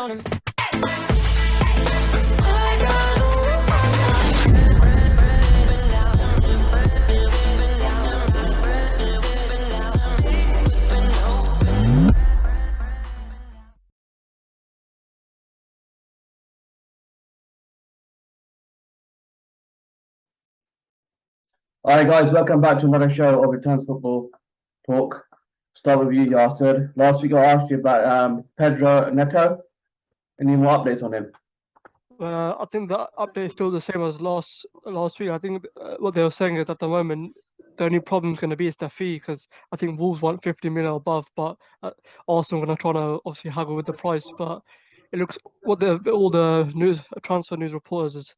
on him. All right, guys, welcome back to another show of Returns Football Talk. Start with you, Yasser. Last week I asked you about Pedro Neto. Any more updates on him? I think the update is still the same as last week. I think what they were saying is at the moment the only problem is going to be is the fee, because I think Wolves want 50 million above, but Arsenal are going to try to obviously haggle with the price. But it looks all the transfer news reporters is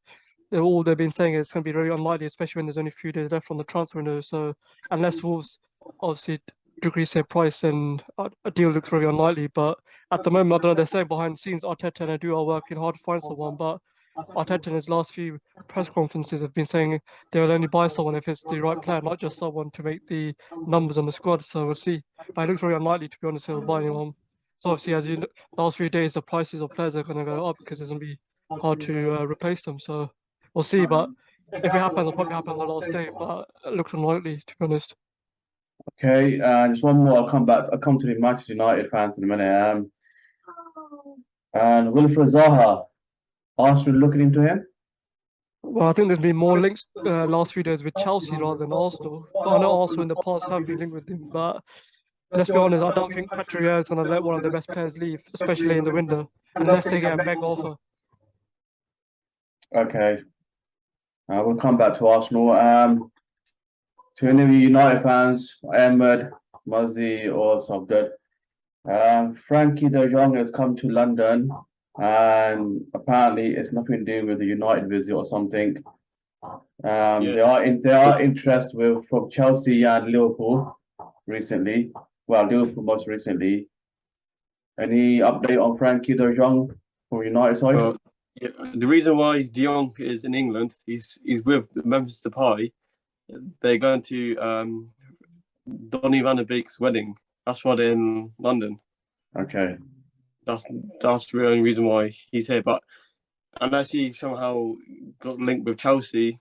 they've been saying it's going to be very unlikely, especially when there's only a few days left on the transfer window. So unless Wolves obviously decrease their price, then a deal looks very unlikely. But at the moment, I don't know, they're saying behind the scenes Arteta and Edu are working hard to find someone, but Arteta in his last few press conferences have been saying they'll only buy someone if it's the right player, not just someone to make the numbers on the squad. So we'll see. But it looks very unlikely, to be honest, he'll buy anyone. So obviously, as you know, last few days, the prices of players are going to go up because it's going to be hard to replace them. So we'll see. But if it happens, it'll probably happen on the last day. But it looks unlikely, to be honest. Okay, just one more. I'll come to the Manchester United fans in a minute. And Wilfred Zaha, Arsenal looking into him? Well, I think there's been more links last few days with Chelsea rather than Arsenal. But I know Arsenal in the past have been linked with him. But let's be honest, I don't think Petr is going to let one of the best players leave, especially in the window, unless they get a mega offer. Okay. We'll come back to Arsenal. To any of you United fans, Ahmed, Muzzy, or Sogdad, Frankie de Jong has come to London, and apparently it's nothing to do with the United visit or something. Yes. There are interest from Chelsea and Liverpool recently. Well, Liverpool most recently. Any update on Frankie de Jong from United side? Yeah, the reason why De Jong is in England, he's with Memphis Depay. They're going to Donny van de Beek's wedding. That's why they're in London. Okay. That's the only reason why he's here. But unless he somehow got linked with Chelsea,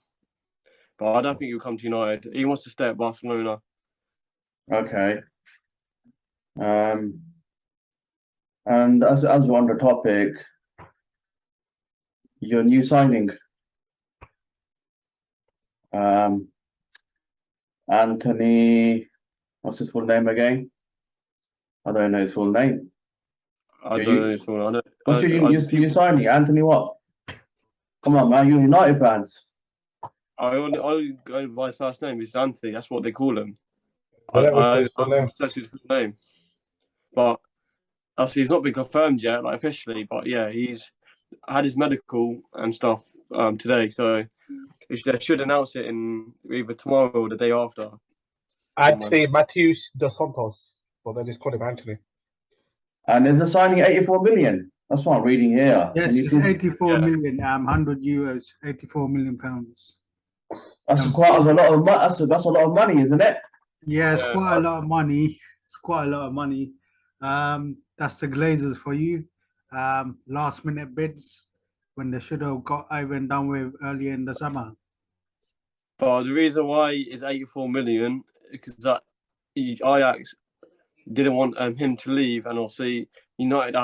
but I don't think he'll come to United. He wants to stay at Barcelona. Okay. And as we're on the topic, your new signing, Anthony, what's his full name again? I don't know his full name. I don't know his full name. What's your signing? Anthony what? Come on, man, you're United fans. I only go by his first name. It's Anthony. That's what they call him. I searched his full name. But obviously he's not been confirmed yet, like officially. But yeah, he's had his medical and stuff today. So they should announce it in either tomorrow or the day after. Anthony Matthews dos Santos. Well, they just call him Anthony. And is the signing 84 million? That's what I'm reading here. Yes, it's 84 million, 100 euros, 84 million pounds. That's quite a lot of money. That's a lot of money, isn't it? Yeah, it's quite a lot of money. It's quite a lot of money. That's the Glazers for you. Last minute bids when they should have got over and done with earlier in the summer. But the reason why it's 84 million is that Ajax didn't want him to leave, and obviously United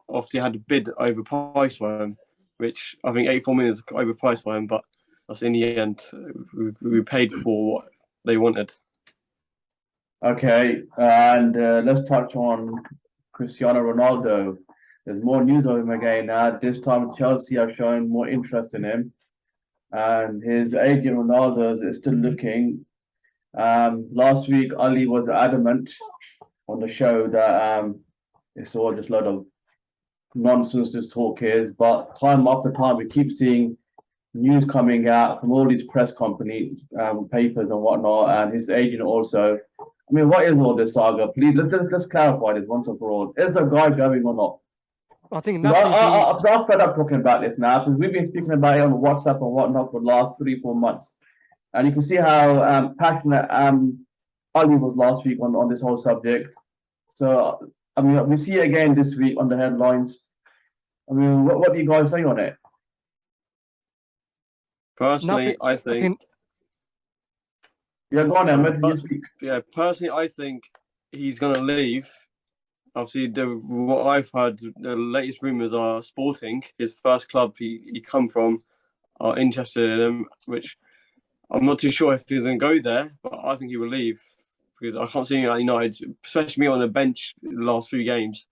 obviously had a bid overpriced for him, which I think 84 million is overpriced for him. But in the end, we paid for what they wanted. Okay, and let's touch on Cristiano Ronaldo. There's more news of him again now. This time Chelsea have shown more interest in him. And his agent Ronaldo is still looking. Last week, Ali was adamant on the show that it's all just a lot of nonsense this talk is. But time after time, we keep seeing news coming out from all these press companies, papers and whatnot, and his agent also. I mean, what is all this saga? Please, let's clarify this once and for all. Is the guy going or not? I think I'm fed up talking about this now because we've been speaking about it on WhatsApp and whatnot for the last 3-4 months. And you can see how passionate Ali was last week on this whole subject. So, I mean, we see it again this week on the headlines. I mean, what do you guys say on it? Personally, Nothing- I think. Yeah, go on, Ahmed. You speak. Yeah, personally, I think he's gonna leave. Obviously, what I've heard, the latest rumours are Sporting, his first club he come from, are interested in him, which I'm not too sure if he's going to go there, but I think he will leave because I can't see him at United, especially me on the bench the last few games.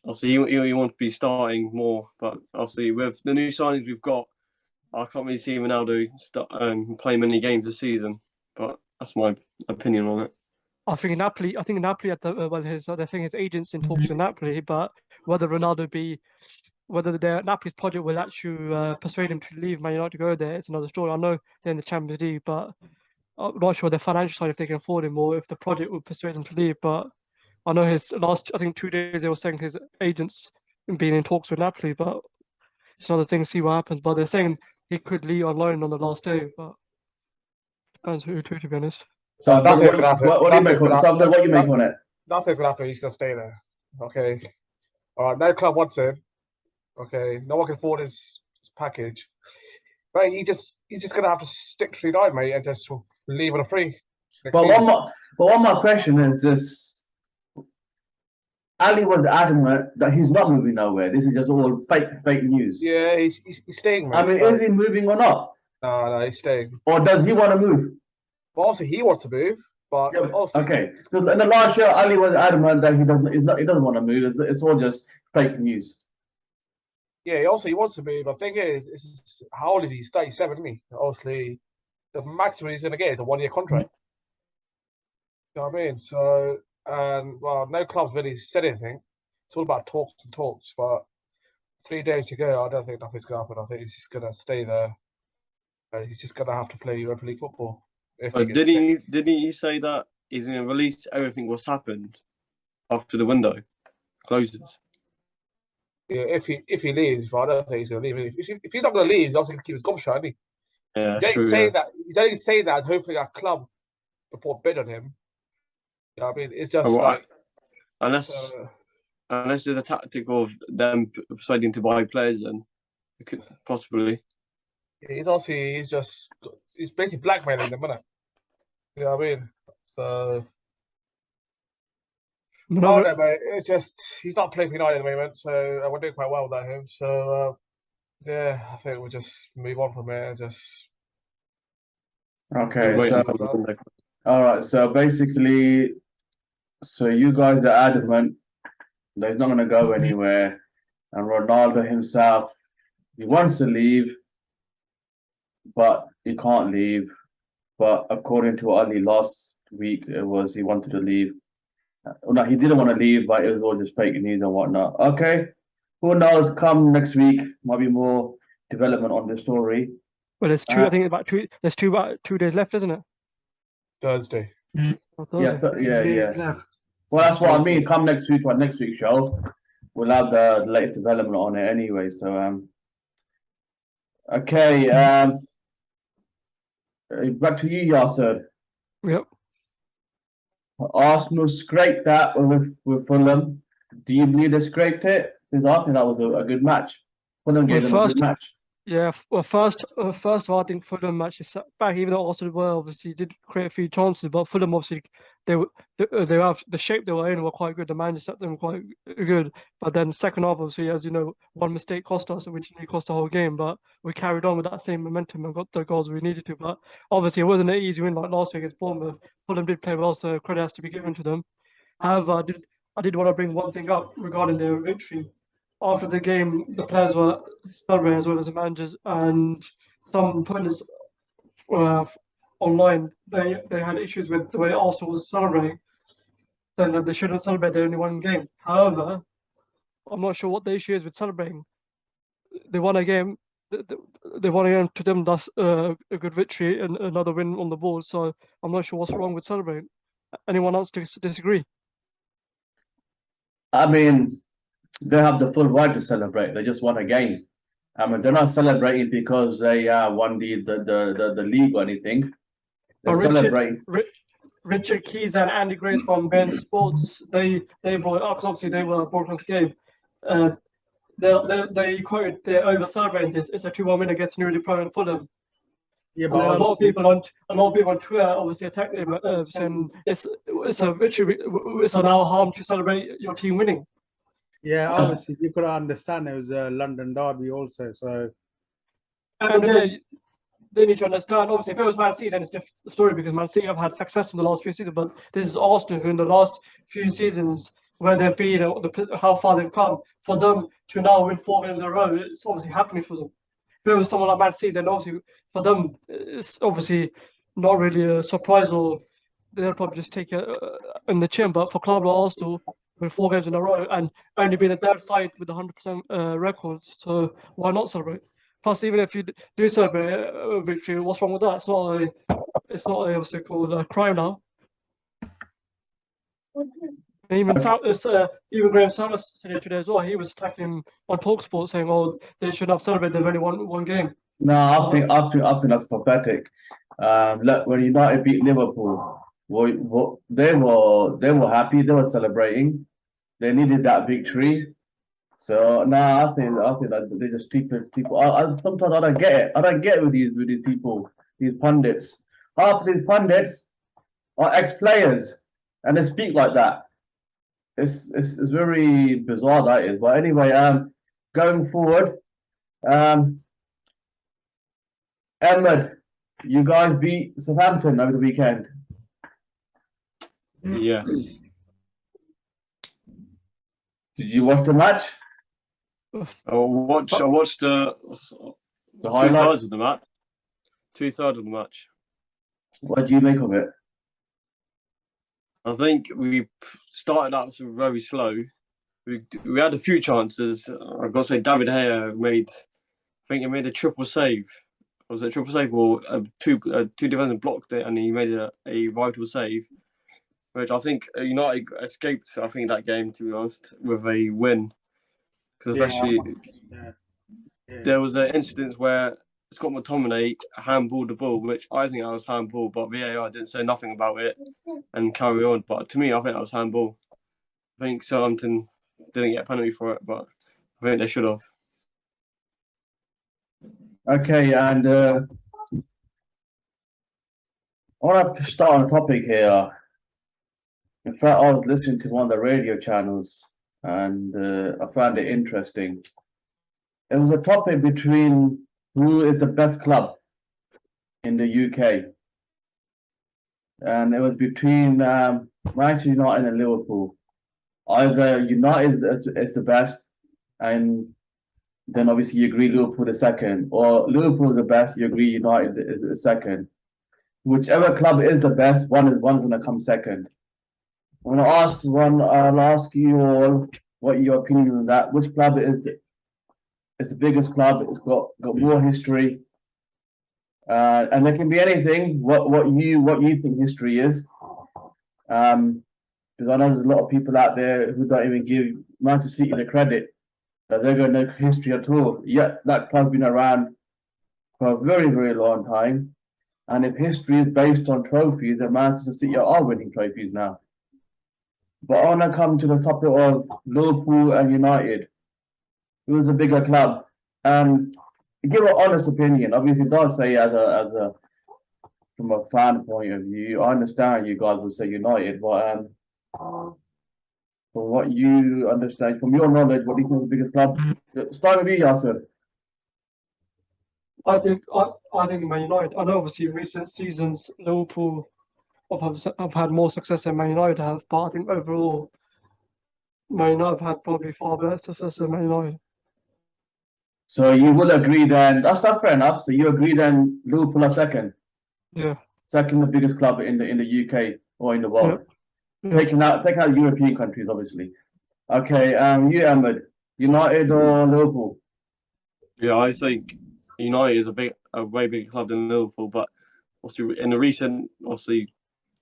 Obviously, he wants to be starting more, but obviously with the new signings we've got, I can't really see Ronaldo play many games this season. But that's my opinion on it. I think Napoli at the they're saying his agents in talks with Napoli, but whether whether Napoli's project will actually persuade him to leave Man United to go there, it's another story. I know they're in the Champions League, but I'm not sure the financial side if they can afford him or if the project will persuade him to leave. But I know I think 2 days they were saying his agents being in talks with Napoli, but it's another thing. See what happens. But they're saying he could leave on loan on the last day, but depends who to be honest. So nothing's gonna happen. what do you make on it? Something, what do you make on it? Nothing's gonna happen. He's gonna stay there. Okay. All right. No club wants him. Okay. No one can afford his package. But he's just gonna have to stick to United, mate, and just leave on a free. But one more question is this: Ali was adamant that he's not moving nowhere. This is just all fake news. Yeah, he's staying, mate. I mean, is he moving or not? No, he's staying. Or does he want to move? Well, obviously he wants to move, but Yeah, also okay. Because in the last year, Ali was adamant that he doesn't want to move. It's all just fake news. yeah, he wants to move. But the thing is how old is he? He's 37, isn't he? Obviously, the maximum he's gonna get is a 1-year contract. You know what I mean? So, well, no club's really said anything. It's all about talks and talks. But 3 days to go, I don't think nothing's gonna happen. I think he's just gonna stay there. He's just gonna have to play Europa League football. But didn't you say that he's going to release everything what's happened after the window closes? Yeah, if he leaves, but I don't think he's gonna leave. If he's not gonna leave, he's also gonna keep his gob shut, isn't he? Yeah, He's only true. saying that. He's only saying that. Hopefully, our club report bid on him. You know what I mean? It's just like unless it's a tactic of them deciding to buy players, then it could possibly. he's basically blackmailing them, isn't it? You know what I mean? So I don't know, mate. It's just he's not playing for United at the moment, so we're doing quite well without him. So yeah, I think we'll just move on from here. Just Okay. Wait So until the window. all right. So basically, so you guys are adamant that he's not going to go anywhere, and Ronaldo himself, he wants to leave, but he can't leave. But according to Ali last week, it was he wanted to leave. No, he didn't want to leave, but it was all just fake news and whatnot. Okay, who knows? Come next week, might be more development on the story. Well, there's two. I think about two. There's about 2 days left, isn't it? Thursday. Or Yeah, Thursday? yeah, Days yeah. left. Well, that's what I mean. Come next week, or next week's show, we'll have the latest development on it anyway. So, okay, back to you, Yasser. Yep. Arsenal scraped that with Fulham. Do you believe they scraped it? Because I think that was a good match. Fulham gave them a good match. Yeah. Well, first of all, I think Fulham actually sat back, even though Arsenal were obviously did create a few chances, but Fulham obviously they have the shape they were in were quite good. The manager set them quite good, but then second half, obviously, as you know, one mistake cost us, which nearly cost the whole game. But we carried on with that same momentum and got the goals we needed to. But obviously, it wasn't an easy win like last week against Bournemouth. Fulham did play well, so credit has to be given to them. However, I did want to bring one thing up regarding their victory. After the game, the players were celebrating as well as the managers, and some putting this online. They had issues with the way Arsenal was celebrating, saying that they shouldn't celebrate. They only won game. However, I'm not sure what the issue is with celebrating. They won a game. They won a game. To them, that's a good victory and another win on the board. So I'm not sure what's wrong with celebrating. Anyone else disagree? I mean, they have the full right to celebrate. They just won a game. I mean, they're not celebrating because they won the league or anything. They're celebrating. Richard Keys and Andy Grace from Ben Sports, they brought it up because obviously they were broadcast game. they quoted they're over celebrating this. It's a 2-1 win against newly promoted Fulham. Yeah, And but a lot of obviously- people on Twitter obviously attacked him, saying it's a victory. It's an hour harm to celebrate your team winning. yeah, obviously you could understand it was a London derby also. So And they need to understand. Obviously, if it was Man City, then it's a different story because Man City have had success in the last few seasons. But this is Arsenal, who in the last few seasons, where they've been, how far they've come, for them to now win 4 games in a row, it's obviously happening for them. If it was someone like Man City, then obviously for them, it's obviously not really a surprise, or they'll probably just take it in the chin. But for club like Arsenal, with 4 games in a row and only being the third side with 100% records, so why not celebrate? Plus, even if you do celebrate a victory, what's wrong with that? It's not a what's it called, a crime now. And even even Graham Souness said it today as well. He was attacking on Talksport, saying, "Oh, they should have celebrated. They've only won one game." No, I think that's pathetic. Look, when United beat Liverpool, they were happy. They were celebrating. They needed that victory. So no, I think that they're just stupid people. Sometimes I don't get it. I don't get it with these people, these pundits. Half of these pundits are ex-players, and they speak like that. It's very bizarre, that is. But anyway, going forward, Ahmed, you guys beat Southampton over the weekend. Yes. Did you watch the match? I watched The two highlights? thirds of the match. 2/3 of the match. What do you make of it? I think we started out very slow. We had a few chances. I've got to say, David Gea made a triple save. Was it a triple save or two defenders blocked it and he made a vital save, which I think United escaped. I think that game, to be honest, with a win. Because especially there was an incident where Scott McTominay handballed the ball, which I think that was handball, but VAR didn't say nothing about it and carry on. But to me, I think that was handball. I think Southampton didn't get a penalty for it, but I think they should have. Okay, and I want to start on a topic here. In fact, I was listening to one of the radio channels, and I found it interesting. It was a topic between who is the best club in the UK, and it was between Manchester United and Liverpool. Either United is the best, and then obviously you agree Liverpool the second, or Liverpool is the best, you agree United is the second. Whichever club is the best, one's gonna come second. I'll ask you all what your opinion on that. Which club is the biggest club? It's got more history, and it can be anything. What you think history is, because I know there's a lot of people out there who don't even give Manchester City the credit that they've got no history at all. Yet that club's been around for a very, very long time. And if history is based on trophies, then Manchester City are winning trophies now. But I want to come to the topic of Liverpool and United. Who's the bigger club? Give an honest opinion. Obviously, don't say from a fan point of view. I understand you guys would say United, but from what you understand, from your knowledge, what do you think is the biggest club? Start with you, Yasser. I think Man United. I know obviously in recent seasons Liverpool have had more success than Man United have, but I think overall Man United have had probably far better success than Man United. So you will agree then, that's not fair enough. So you agree then Liverpool are second? Yeah. Second the biggest club in the UK or in the world. Yeah. Taking out European countries, obviously. Okay, you Ahmed, United or Liverpool? Yeah, I think United is a way bigger club than Liverpool, but obviously in the recent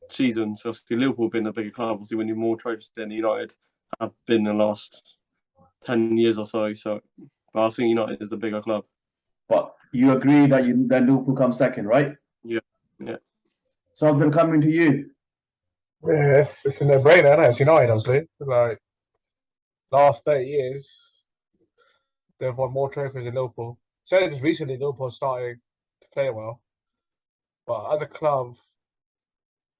seasons, obviously Liverpool have been a bigger club, obviously winning more trophies than United have been in the last 10 years or so. But I think United is the bigger club. But you agree that Liverpool comes second, right? Yeah. Something coming to you. Yeah, it's a no-brainer, isn't it? It's United, obviously. Like, last 30 years, they've won more trophies than Liverpool. So just recently, Liverpool starting to play well, but as a club,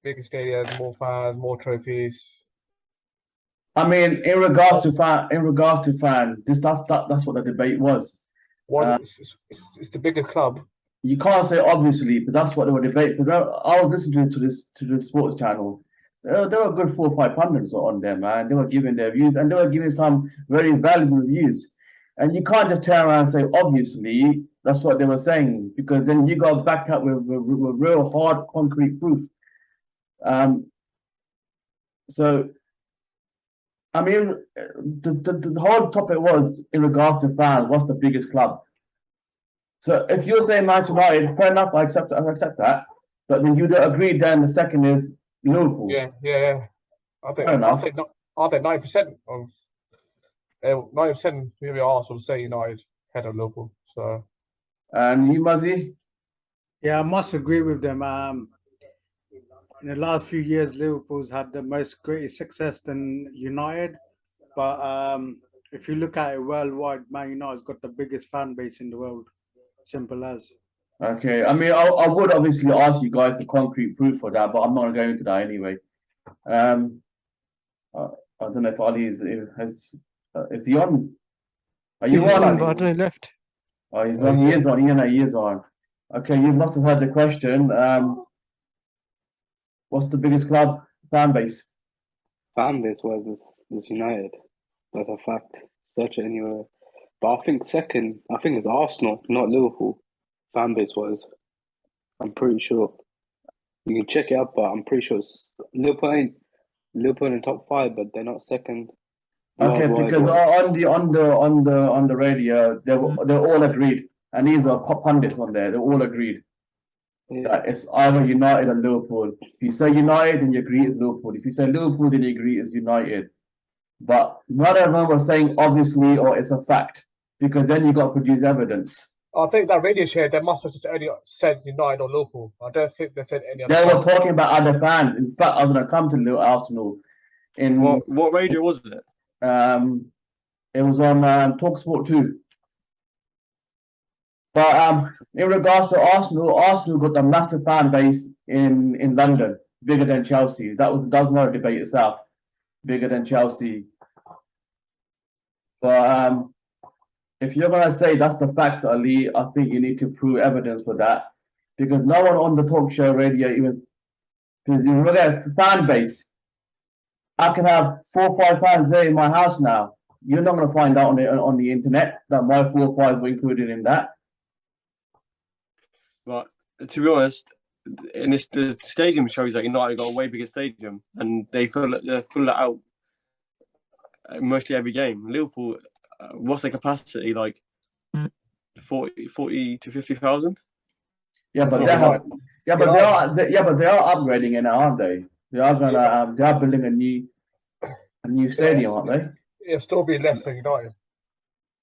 bigger stadium, more fans, more trophies. I mean, in regards to fans, that's what the debate was. It's the biggest club. You can't say obviously, but that's what they were debating. Because I was listening to the sports channel. There were good 4 or 5 pundits on there, man. They were giving their views, and they were giving some very valuable views. And you can't just turn around and say obviously that's what they were saying, because then you got to back up with real hard concrete proof. So I mean, the whole topic was in regards to fans. What's the biggest club? So if you're saying Manchester United, fair enough, I accept that. But then you don't agree. Then the second is Liverpool. Yeah. I think 90% of 90% maybe Arsenal say United ahead of Liverpool. So. And you, Muzzy? Yeah, I must agree with them. In the last few years, Liverpool's had the most greatest success than United. But if you look at it worldwide, Man United's got the biggest fan base in the world. Simple as. Okay, I mean, I would obviously ask you guys for concrete proof for that, but I'm not going into that anyway. I don't know if Ali is he on? Are you He's on? on, but I Ali? don't know, he left. Oh, he's on. He is on. He is on. Okay, you must have heard the question. What's the biggest club fan base? Fan base wise is United. That's a fact. Search it anywhere. But I think second, it's Arsenal, not Liverpool. Fan base wise, I'm pretty sure. You can check it up, but I'm pretty sure it's Liverpool in the top 5, but they're not second. Okay, worldwide because wise. on the radio, they're all agreed, and these are pundits on there. They're all agreed that it's either United or Liverpool. If you say United, then you agree it's Liverpool. If you say Liverpool, then you agree it's United. But not everyone was saying obviously or it's a fact, because then you got to produce evidence. I think that radio share, they must have just only said United or Liverpool. I don't think they said any other. They were talking about other fans. In fact, I was going to come to Arsenal. What radio was it? It was on Talksport 2. But in regards to Arsenal got a massive fan base in London, bigger than Chelsea. That was not a debate itself. Bigger than Chelsea. But if you're gonna say that's the facts, Ali, I think you need to prove evidence for that, because no one on the talk show radio even, because you look at fan base, I can have 4 or 5 fans there in my house now. You're not gonna find out on the internet that my 4 or 5 were included in that. But to be honest, the stadium shows that United got a way bigger stadium, and they fill it out mostly every game. Liverpool, what's their capacity like? 40 to 50,000. Yeah, but they are upgrading it now, aren't they? They are building a new stadium, aren't they? It'll still be less than United.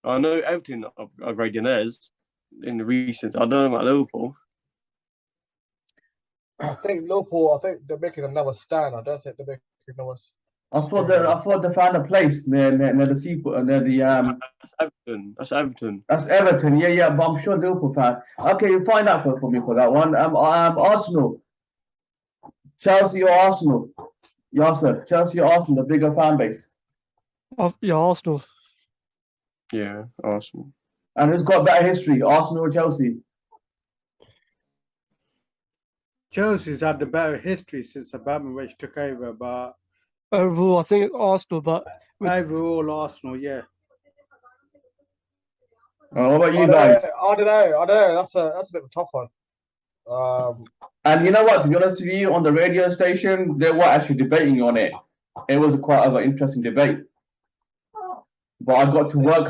I know Everton upgrading theirs in the recent. I don't know about Liverpool. I think they're making another stand. I don't think they're making another. I thought they found a place near the seaport, near the That's Everton. That's Everton. Yeah, but I'm sure Liverpool fan. Okay, you find out for me for that one. Arsenal, Chelsea or Arsenal? Yasser, Chelsea or Arsenal, the bigger fan base. Yeah, Arsenal. Yeah, Arsenal. And who's got better history, Arsenal or Chelsea? Chelsea's had the better history since Abramovich took over, but Overall, I think Arsenal, but overall, Arsenal, yeah. What about you guys? I don't know. That's a bit of a tough one. And you know what? To be honest with you, on the radio station, they were actually debating on it. It was quite an interesting debate. But I got to work,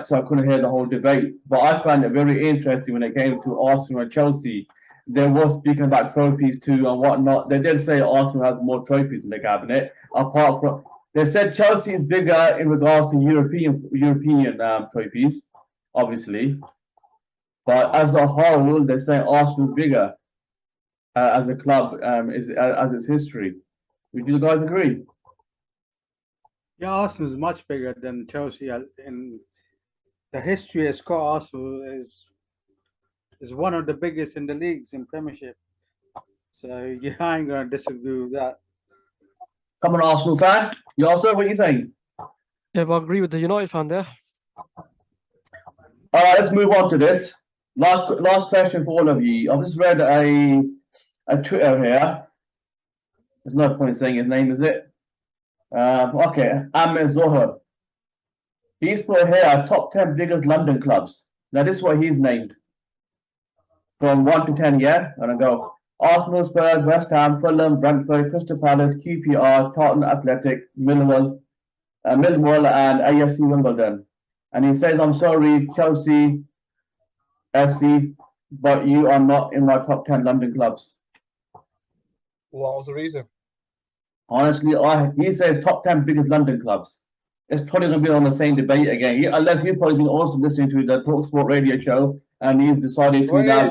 so I couldn't hear the whole debate. But I found it very interesting when it came to Arsenal and Chelsea. They were speaking about trophies too and whatnot. They did say Arsenal has more trophies in the cabinet. Apart from, they said Chelsea is bigger in regards to European trophies, obviously. But as a whole, they're saying Arsenal is bigger as a club, as its history. Would you guys agree? Yeah, Arsenal's much bigger than Chelsea the history of Scott Arsenal is one of the biggest in the leagues in Premiership. So yeah, I ain't gonna disagree with that. Come on, Arsenal fan. Yourself, what are you saying? Yeah, but I agree with the United fan there. All right, let's move on to this. Last question for all of you. I've just read a Twitter here. There's no point in saying his name, is it? Okay, Ahmed Zohar. He's put here top 10 biggest London clubs. Now this is what he's named. From 1 to 10, yeah? And I go Arsenal, Spurs, West Ham, Fulham, Brentford, Crystal Palace, QPR, Tottenham Athletic, Millwall, and AFC Wimbledon. And he says, I'm sorry, Chelsea, FC, but you are not in my top 10 London clubs. What was the reason? Honestly, he says top 10 biggest London clubs. It's probably going to be on the same debate again. Unless he's probably been also listening to the TalkSport radio show and he's decided to now.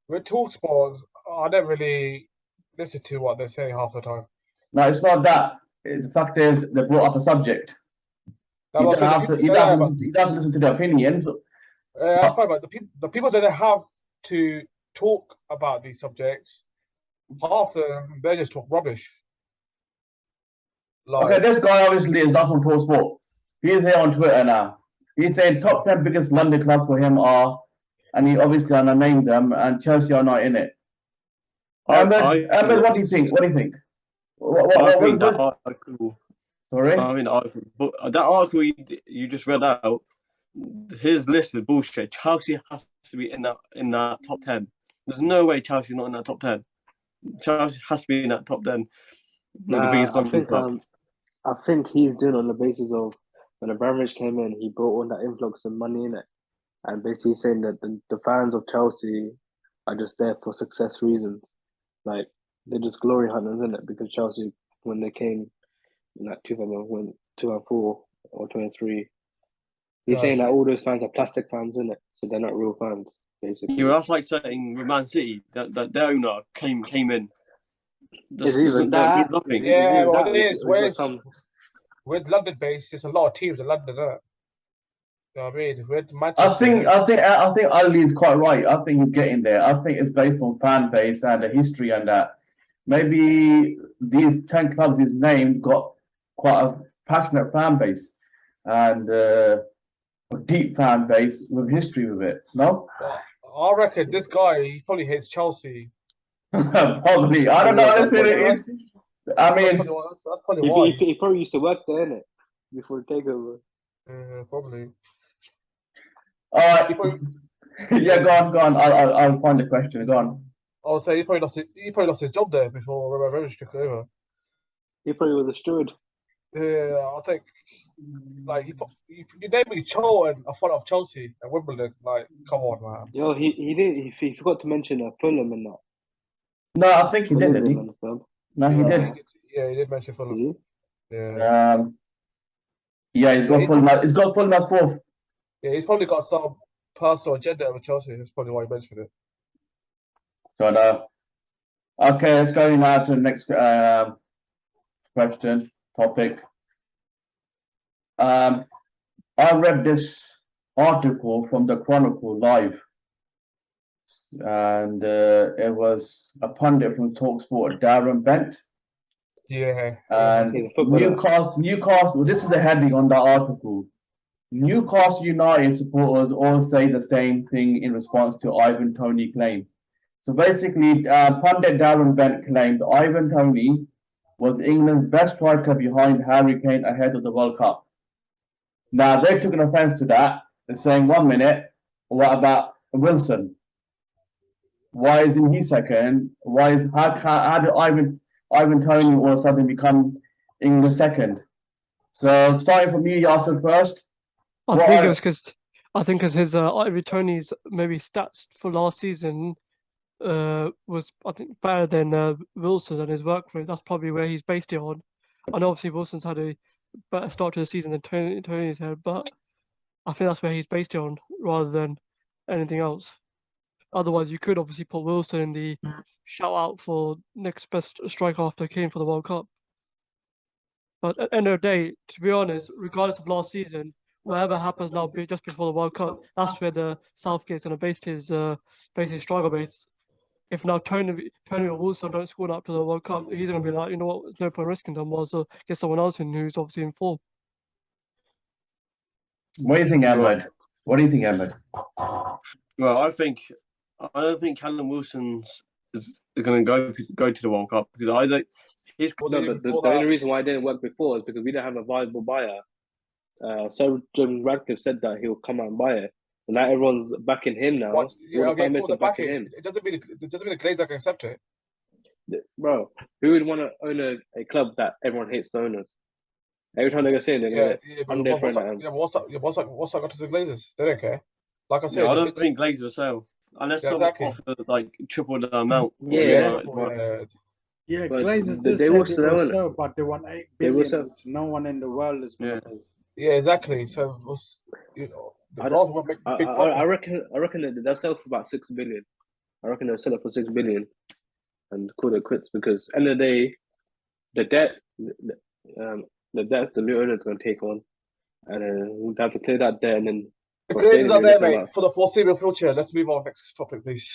With TalkSport, I don't really listen to what they say half the time. No, it's not that. The fact is, they brought up a subject. You don't have to listen to the opinions. That's fine, but the people that have to talk about these subjects, half of them, they just talk rubbish. Like, okay, this guy obviously is not from TalkSport. He's here on Twitter now. He's saying top 10 biggest London clubs for him are, and he obviously gonna name them, and Chelsea are not in it. Ahmed, what do you think? What do you think? I think that article. Sorry? I mean, but that article you just read out, his list is bullshit. Chelsea has to be in that top 10. There's no way Chelsea's not in that top 10. Chelsea has to be in that top 10. I think he's doing on the basis of when Abramovich came in, he brought on that influx of money in it, and basically saying that the fans of Chelsea are just there for success reasons. Like they're just glory hunters, isn't it? Because Chelsea, when they came in like 2004 or 23, he's saying that all those fans are plastic fans, isn't it? So they're not real fans, basically. Yeah, that's like saying with Man City that their owner came in. Even that. Nothing. Yeah, well, it is. With London based, there's a lot of teams in London, isn't it? You know what I mean? With Manchester, I think Ali is quite right. I think he's getting there. I think it's based on fan base and the history and that. Maybe these 10 clubs he's named got quite a passionate fan base and a deep fan base with history with it. No? I reckon this guy, he probably hates Chelsea. Probably. I don't know. I mean, that's probably why. He probably used to work there, innit? Before the takeover. Probably. All right. Yeah, go on. I'll find the question. Go on. I'll say he probably lost his job there before Abramovich took over. He probably was a steward. Yeah, I think like you naming Charlton in front of Chelsea and Wimbledon, like come on, man. Yo, he forgot to mention Fulham and that. No, I think he did, didn't he? No, he did. Yeah, he did mention Fulham. Yeah. Yeah, he's got Fulham as fourth. Yeah, he's probably got some personal agenda with Chelsea. That's probably why he mentioned it. So okay, let's go now to the next topic. I read this article from the Chronicle live, and it was a pundit from TalkSport, Darren Bent. Yeah. And Newcastle. This is the heading on the article. Newcastle United supporters all say the same thing in response to Ivan Toney claim. So basically, pundit Darren Bent claimed Ivan Toney was England's best striker behind Harry Kane ahead of the World Cup. Now they took an offence to that. They're saying, 1 minute, what about Wilson? Why isn't he second? How did Ivan Toney all of a sudden become England's second? So starting from you, Yasser first. I think it was because his Ivan Toney's maybe stats for last season was I think better than Wilson's and his work rate. That's probably where he's based it on. I know obviously Wilson's had a better start to the season than Toney's had, but I think that's where he's based it on rather than anything else. Otherwise, you could obviously put Wilson in the shout out for next best striker after Kane for the World Cup. But at the end of the day, to be honest, regardless of last season, whatever happens now, just before the World Cup, that's where the Southgate's going to base his struggle base. If now Tony or Wilson don't score up to the World Cup, he's going to be like, you know what, there's no point risking them. Also, get someone else in who's obviously in form. What do you think, Ahmed? What do you think, Ahmed? Well, I don't think Callum Wilson's is going to go to the World Cup because I don't. His No, but the only reason why it didn't work before is because we didn't have a viable buyer. So Jim Radcliffe said that he'll come out and buy it. And now everyone's backing him now. What? Yeah, All the okay, fan base cool, are they're backing backing. him. It doesn't mean the Glazers can accept it. Bro, who would want to own a club that everyone hates the owners? Every time they go saying they're Yeah, gonna yeah, but under what's friend that, them. yeah, what's that got to the Glazers? They don't care. Like I said, I the don't business- think Glazers will sell unless Yeah, someone exactly. offer like triple the amount. Yeah, yeah, but- triple, yeah. Yeah, But Glazers they did say will they sell will it. sell, but they want 8 They will billion, sell. which no one in the world is going to pay. Yeah, exactly. So the I Browns will make big profit. I reckon that they'll sell for about 6 billion. I reckon they'll sell it for 6 billion and call it quits because end of the day, the debt's the new owner's gonna take on, and we'll have to clear that debt and then. The Glazers are there, come mate, out. for the foreseeable future. Let's move on. Next topic, please.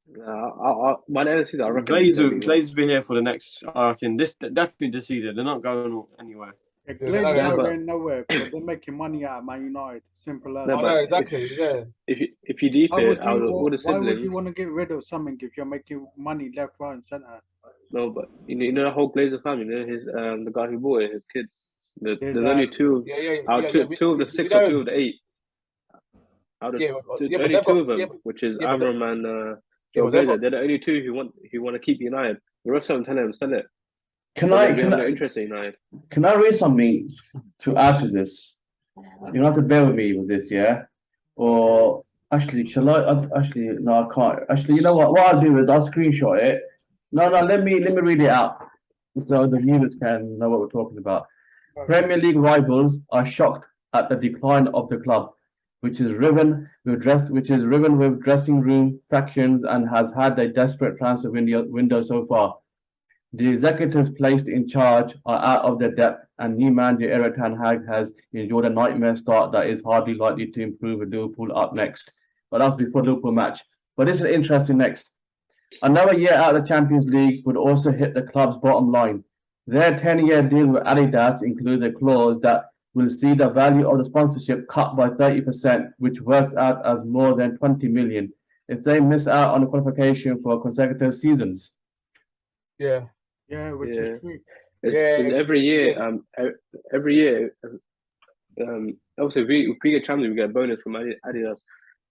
My NSC, I reckon. Glazers will be here for the next. I reckon definitely this season. They're not going anywhere. Yeah, Yeah, Glazers yeah, are but- going nowhere because they're making money out of Man United. Simple as. No, I but know exactly. Yeah, if you deep Why it would out of all the why would you siblings, want to get rid of something if you're making money left, right, and center? no, but you know the whole Glazer family, you know his the guy who bought it, his kids. There's Yeah, only two. yeah, yeah, Out yeah. two, yeah, two of the we 6 know. or 2 of the 8. Out of Yeah, but only they've 2 got- of them, yeah, but- which is yeah, but they- Avram and yeah, Joe but they've Glazer. got- They're the only 2 who want to keep United. The rest of them tell him sell it. Can But I we can have no I, interest in United. can I read something to add to this? You don't have to bear with me with this, yeah? Or actually, shall I? Actually, no, I can't. Actually, you know what? What I'll do is I'll screenshot it. No, let me read it out so the viewers can know what we're talking about. Premier League rivals are shocked at the decline of the club, which is riven with dressing room factions and has had a desperate transfer window so far. The executives placed in charge are out of their depth, and new manager Erik ten Hag has endured a nightmare start that is hardly likely to improve with Liverpool up next. But that's before Liverpool match. But this is interesting next. Another year out of the Champions League would also hit the club's bottom line. Their 10-year deal with Adidas includes a clause that will see the value of the sponsorship cut by 30%, which works out as more than 20 million if they miss out on the qualification for consecutive seasons. Yeah, Yeah, which Yeah. is true. It's Yeah, every year. yeah. Every year. Obviously, if we get champions, we get a bonus from Adidas.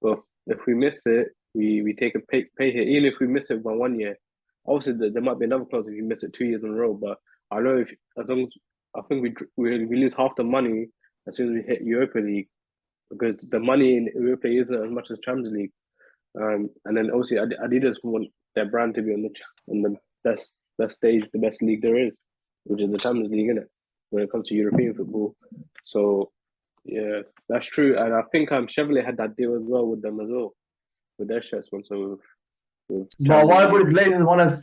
But if we miss it, we take a pay hit. Even if we miss it by 1 year, obviously there might be another clause if you miss it 2 years in a row. But I know if as long as I think we lose half the money as soon as we hit Europa League, because the money in Europa League isn't as much as Champions League. And then obviously Adidas want their brand to be on the best stage, the best league there is, which is the Champions League, isn't it? When it comes to European football. So yeah, that's true. And I think Chevrolet had that deal as well with them as well, with their shirts one. So with But why Champions would League. Glazers want to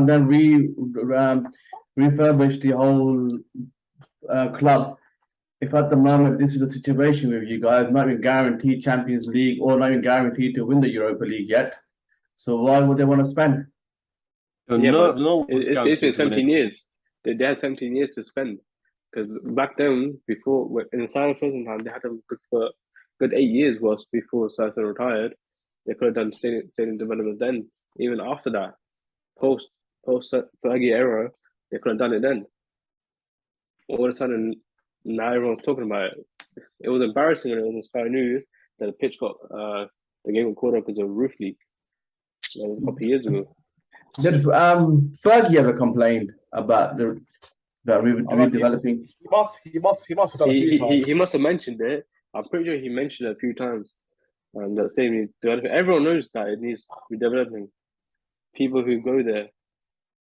then refurbish the whole club if at the moment this is the situation with you guys, not even guaranteed Champions League or not even guaranteed to win the Europa League yet? So why would they want to spend? Yeah, but no one's it's been guaranteed to win 17 it. years. They had 17 years to spend. Because back then, before in Southampton time, they had them good 8 years was before Southampton retired. They could have done stadium development then. Even after that, post Fergie era, they could have done it then. All of a sudden, now everyone's talking about it. It was embarrassing when it was on Sky News that the pitch got the game got caught up as a roof leak. That was a couple of years ago. Did Fergie ever complained about the redeveloping? He must have done a few times. He must have mentioned it. I'm pretty sure he mentioned it a few times. That same developing. Everyone knows that it needs redeveloping. People who go there.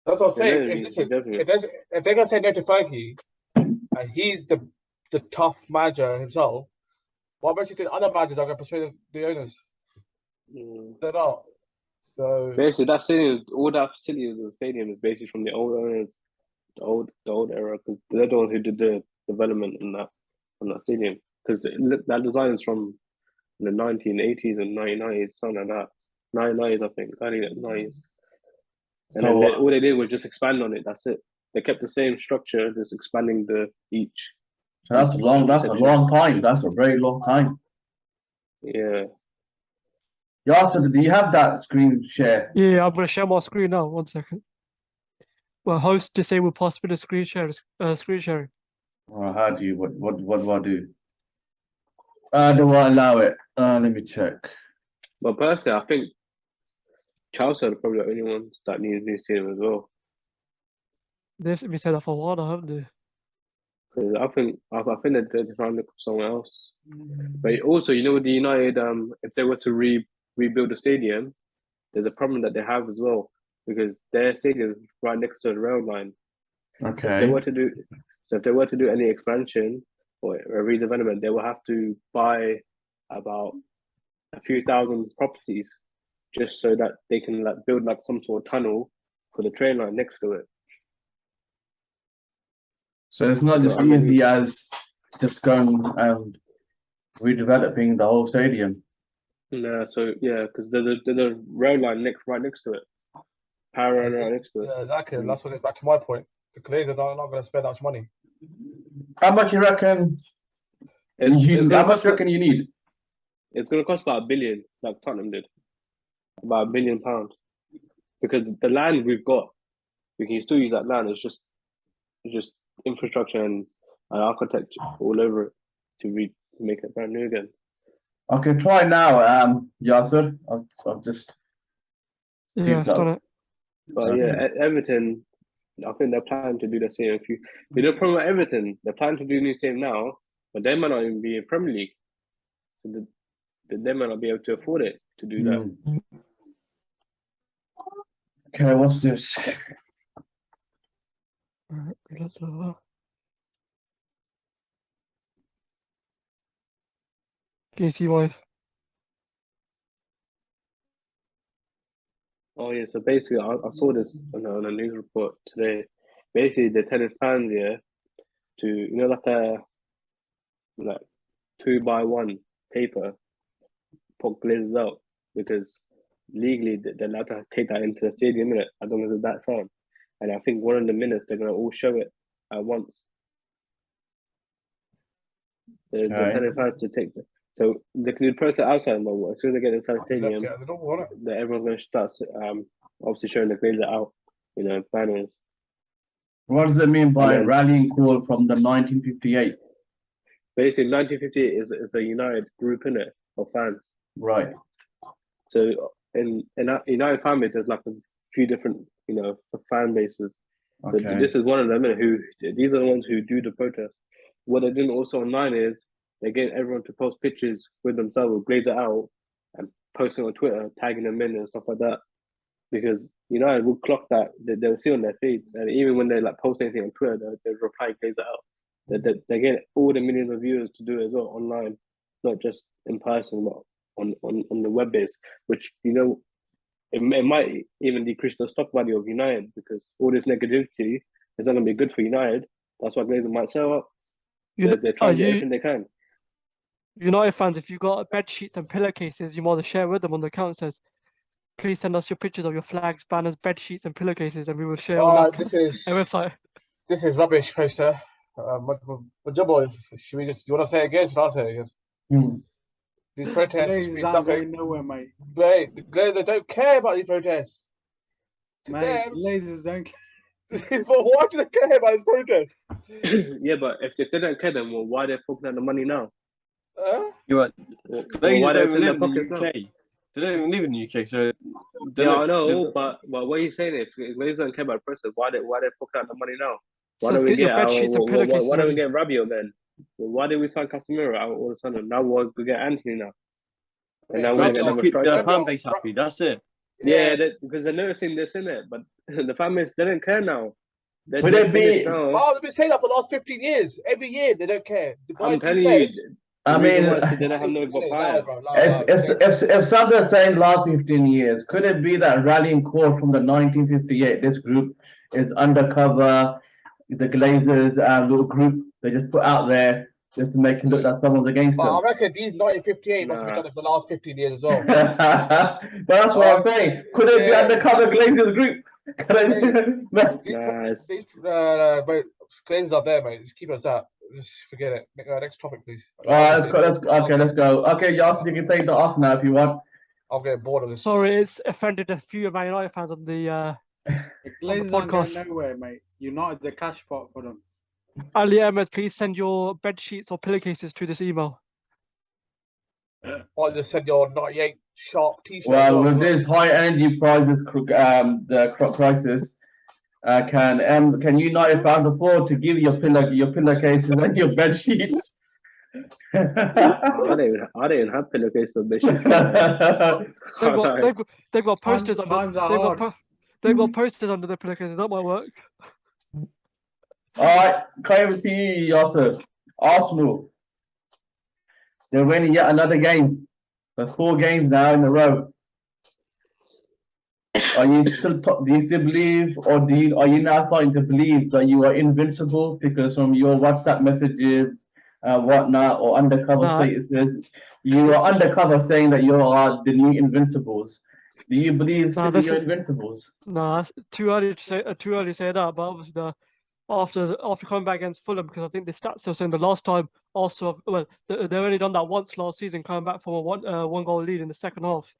That's what I'm they know saying. it needs redeveloping. If they're gonna say no to Fergie, and he's the tough manager himself, what makes you think other managers are gonna persuade the owners? They're not. So Basically, that stadium, all that facilities in the stadium is basically from the old owners, the old era, because they're the ones who did the development on that stadium. because that design is from the 1980s and 1990s, something like that. 1990s, I think, early 90s. And then So all they did was just expand on it. That's it. They kept the same structure, just expanding each. that's a long time. That's a very long time. Yeah. Yasser, do you have that screen share? Yeah, I'm gonna share my screen now. 1 second. Well, host disable possible screen sharing. Or how do you what do I do? Do I allow it? Let me check. But personally, I think Chelsea are probably the only ones that need a new stadium as well. They've been said that for a while now, haven't they? Because I think they're trying to look for somewhere else. But also, with the United, if they were to rebuild the stadium, there's a problem that they have as well because their stadium is right next to the rail line. Okay. If they were to do any expansion or a redevelopment, they will have to buy about a few thousand properties just so that they can build some sort of tunnel for the train line next to it. So it's not just easy as just going and redeveloping the whole stadium. No, because there's a rail line right next to it. Power right next to it. Yeah, exactly. That's what gets back to my point. The Glazers are not going to spend that much money. How much you reckon? How much reckon you need? It's going to cost about $1 billion, like Tottenham did. About £1 billion. Because the land we've got, we can still use that land. It's just infrastructure and architecture all over it to make it brand new again. Okay, try now, Yasser. I'll just. Yeah, done it. But yeah, Everton, I think they're planning to do the same. The problem with Everton, they're planning to do a new stadium now, but they might not even be in Premier League. So they might not be able to afford it to do that. Okay, what's this? Can you see my? Oh yeah, so basically, I saw this on a news report today. Basically, they're telling fans here to like 2x1 paper, put glazes out because legally they're allowed to take that into the stadium, innit? As long as it's that time. And I think one of the minutes they're gonna all show it at once. They're telling fans to take the. So they can do the process outside, but as soon as they get inside the stadium, They don't want it. that everyone's going to start obviously showing the glazer out, banners. What does it mean by rallying call from the 1958? Basically, 1958 is a United group, innit, of fans. Right. So in United fan base, there's like a few different, fan bases. Okay. So this is one of them, these are the ones who do the protest. What they're doing also online is they're getting everyone to post pictures with themselves, with glazer out, and posting on Twitter, tagging them in and stuff like that. Because United will clock that, they'll see on their feeds, and even when they post anything on Twitter, they'll reply glazer out. They get all the millions of viewers to do it as well online, not just in person, but on the web base, which it might even decrease the stock value of United because all this negativity is not going to be good for United. That's why Glazer might sell up. They're trying to do everything they can. United fans, if you've got bed sheets and pillowcases, you want to share with them on the account. Says, please send us your pictures of your flags, banners, bed sheets, and pillowcases, and we will share on that website. This is rubbish, poster. Jumbo, should we just? You want to say it again? Should I say it again? These protests mean nothing. Nowhere, mate. The Glazers don't care about these protests. Mate, Glazers don't care. But why do they care about these protests? Yeah, but if they don't care, then why are they fucking out the money now? You're right. They why don't they live in the UK. They don't even live in the UK, so I know. But what are you saying? If Glazers don't care about the process, why they fucking out the money now? Why don't we get Rabiot then? Why did we sign Casemiro out all of a sudden? Now we get Anthony now. And now we're going to keep the fan base happy. That's it. Yeah, because they're noticing this, innit? But the fan base, they don't care now. They've been saying that for the last 15 years. Every year they don't care. I'm telling you. I mean, they don't have no fire. If something's saying last 15 years, could it be that rallying call from the 1958? This group is undercover. The Glazers little group they just put out there just to make it look like someone's against But I them. reckon these 1958 must have been Nah. done it for the last 15 years as well. But that's what I'm saying. Could it be Yeah. undercover Glazers group? Nah, These mate, Glazers are there, mate. Just keep it as that. Just forget it. Next topic, please. Let's go. Okay, Yasser, you can take that off now if you want. I'm getting bored of this. Sorry, it's offended a few of Man United fans on the The Glazers aren't podcast. going nowhere, mate. United the cash pot for them. Ali Ahmed, please send your bed sheets or pillowcases to this email. I just said your 98 sharp t-shirt. Well, with this high energy prices, the crisis, can United fans afford to give your pillowcases and your bed sheets? I don't even have pillowcases on this shit. They've got posters Times under. are hard. They've got posters under their pillowcases. That might work. All right, coming to you, Yasser. Arsenal. They're winning yet another game. That's 4 games now in a row. Do you still believe, or are you now starting to believe that you are invincible because from your WhatsApp messages and whatnot, or undercover statuses, you are undercover saying that you are the new invincibles? Do you believe still you're invincibles? No, it's too early to say. Too early to say that. But obviously, after coming back against Fulham, because I think the stats are saying the last time also, well, they've only done that once last season, coming back from a one goal lead in the second half.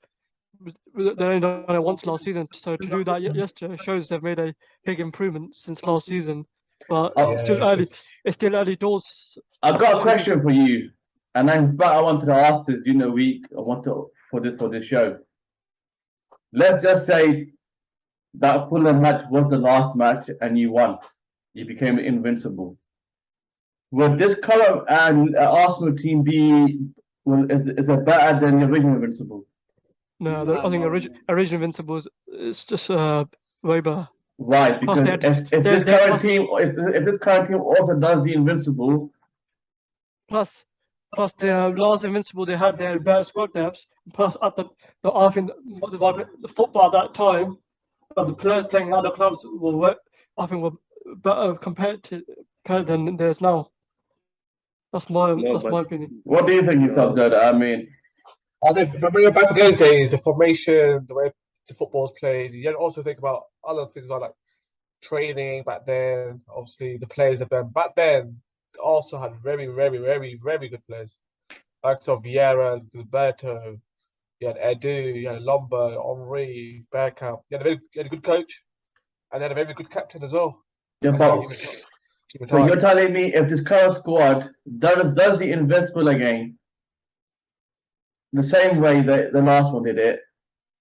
They only done it once last season, so to do that yesterday shows they've made a big improvement since last season. But it's still early. It's still early doors. I've got a question for you, and I wanted to ask this during the week. For this show. Let's just say that Fulham match was the last match, and you won. You became invincible. Would this current Arsenal team is it better than the original Invincible? No, I think original Invincible is just way better. Right, because if this current team also does the Invincible. Plus the last Invincible they had their better squad depths. Plus at I think the football at that time, the players playing in other clubs were better compared than there's now. That's my opinion. What do you think yourself, Dad? I mean, I think remember back in those days, the formation, the way the football's played. You also think about other things like training back then. Obviously, the players back then also had very, very, very, very good players. Like Vieira, Gilberto, you had Edu, you had Lombard, Henri, Bergkamp. You had a good coach, and then a very good captain as well. Yeah, so you're telling me if this current squad does the Invincible again, the same way that the last one did it,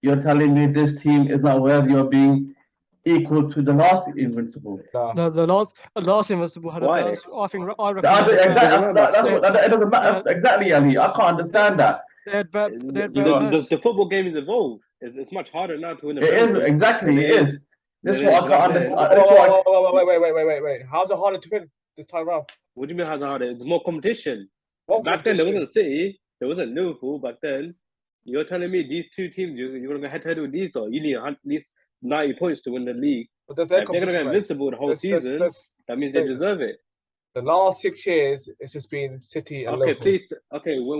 you're telling me this team is not worthy of being equal to the last Invincible? No, the last Invincible had Why? I reckon. Exactly. It doesn't matter. Exactly, Ali. I can't understand that. The football game is evolved. It's much harder now to win. It is exactly. It is. This is what I can't understand. Wait. How's it harder to win this time around? What do you mean how's it harder? There's more competition. Back then there wasn't City, there wasn't Liverpool back then. You're telling me these two teams you're gonna go head to head with these though? You need at least 90 points to win the league. But if they're gonna go invincible the whole season. That means they deserve it. The last 6 years, it's just been City and Liverpool.